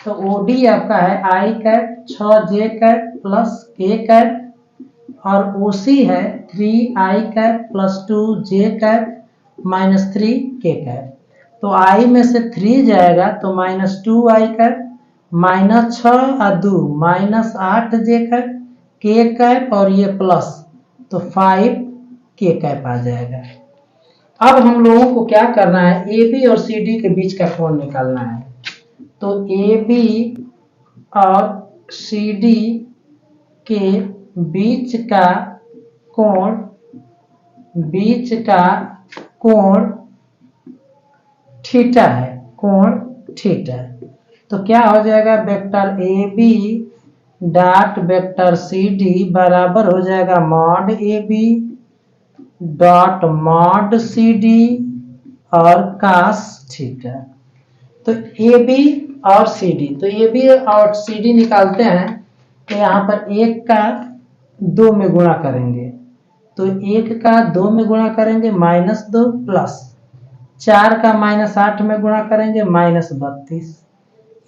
तो OD आपका है i cap 6j cap plus k cap, और OC है 3i cap plus 2j cap minus 3k cap. तो i में से 3 जाएगा तो माइनस 2i कैप, माइनस 6 और 2 minus 8j cap, k cap और ये प्लस, तो 5k कैप आ जाएगा। अब हम लोगों को क्या करना है, AB और CD के बीच का कोण निकालना है। तो AB और CD के बीच का कोण, बीच का कोण थीटा है, कोण थीटा। तो क्या हो जाएगा, vector AB dot vector CD बराबर हो जाएगा mod AB dot mod CD और cos थीटा। तो AB और CD, तो AB और CD निकालते हैं तो यहाँ पर 1 का 2 में गुणा करेंगे, तो 1 का 2 में गुणा करेंगे -2 प्लस 4 का -8 में गुणा करेंगे -32,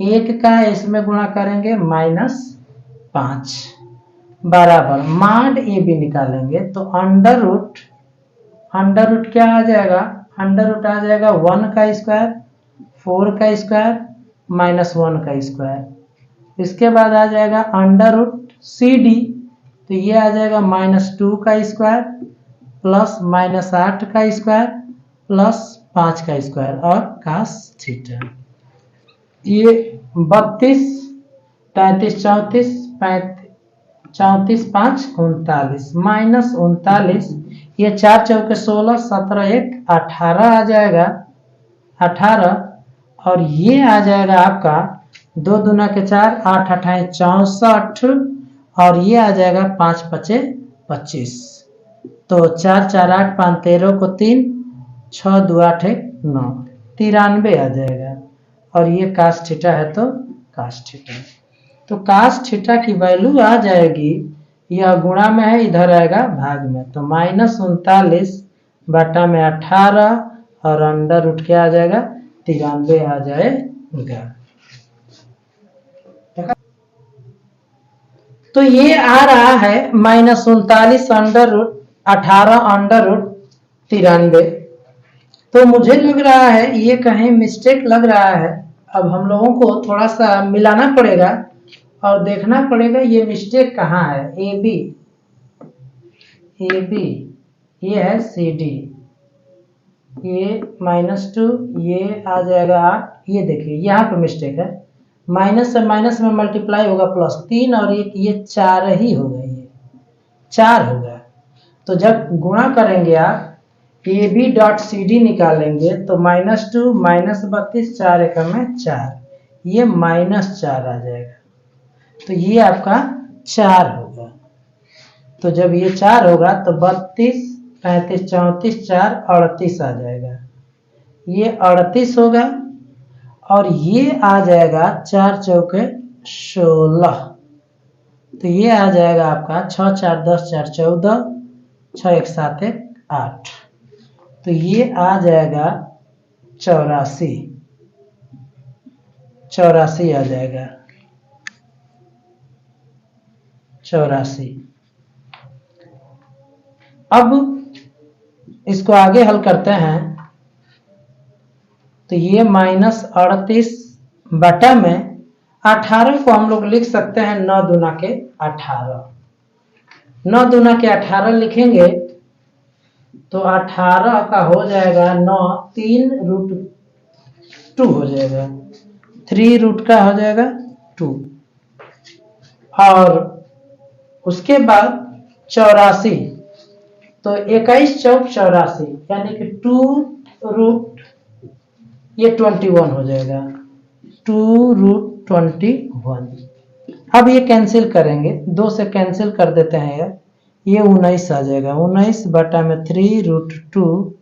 1 का इसमें गुणा करेंगे -5 बराबर माड ए बी निकालेंगे तो अंडर रूट क्या आ जाएगा, अंडर रूट आ जाएगा 1 का स्क्वायर 4 का स्क्वायर -1 का स्क्वायर। इसके बाद आ जाएगा अंडर रूट सी डी, तो ये आ जाएगा -2 का स्क्वायर प्लस -8 का स्क्वायर प्लस 5 का स्क्वायर और cos थीटा। ये 32 33 34 34 5 39 -39, ये 4 चौके 16 17 1 18 आ जाएगा 18, और ये आ जाएगा आपका 2 दूना के 4 8 8 64, और ये आ जाएगा 5 5 25, तो 4 4 8 5 13 को 3 6 2 8 1 9 93 आ जाएगा, और ये cos थीटा है तो cos थीटा, तो cos थीटा की वैल्यू आ जाएगी, यह गुणा में है इधर आएगा भाग में, तो -39 बटा में 18 और अंडर रूट क्या आ जाएगा 93 आ जाएगा। तो ये आ रहा है -39 अंडर रूट 18 अंडर रूट 93। तो मुझे लग रहा है ये कहीं मिस्टेक लग रहा है, अब हम लोगों को थोड़ा सा मिलाना पड़ेगा और देखना पड़ेगा ये मिस्टेक कहाँ है। ए बी ये है सी डी, ये -2 ये आ जाएगा 8, ये देखिए यहाँ पे मिस्टेक है, माइनस से माइनस में मल्टीप्लाई होगा +3 और 1 ये 4 ही होगा, ये 4 होगा। तो जब गुणा करेंगे आप A B dot C D निकालेंगे तो -2 -32 4 1 में 4, ये -4 आ जाएगा, तो ये आपका 4 होगा। तो जब ये 4 होगा तो 32 35 34 4 38 आ जाएगा, ये 38 होगा, और ये आ जाएगा 4 चौके 16, तो ये आ जाएगा आपका 6 4 10 4 14 6 1 7 1 8, तो ये आ जाएगा 84 आ जाएगा 84। अब इसको आगे हल करते हैं, तो ये -38 बटा में 18 को हम लोग लिख सकते हैं 9 दूना के 18, 9 दूना के 18 लिखेंगे तो 18 का हो जाएगा 9 3 रूट 2 हो जाएगा, 3 रूट का हो जाएगा 2, और उसके बाद 84, तो 21 चौक 84 यानी कि 2 रूट ये 21 हो जाएगा, 2 रूट 21। अब ये कैंसिल करेंगे, 2 से कैंसिल कर देते हैं यार, ये 19 आ जाएगा, 19 बटा में 3 रूट 2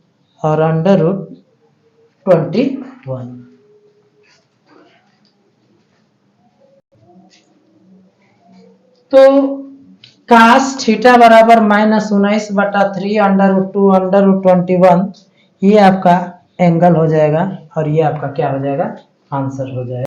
और अंडर रूट 21। तो cos थीटा बराबर -19 बटा 3 अंडर रूट 2 अंडर रूट 21, ये आपका एंगल हो जाएगा, और ये आपका क्या हो जाएगा आंसर हो जाएगा।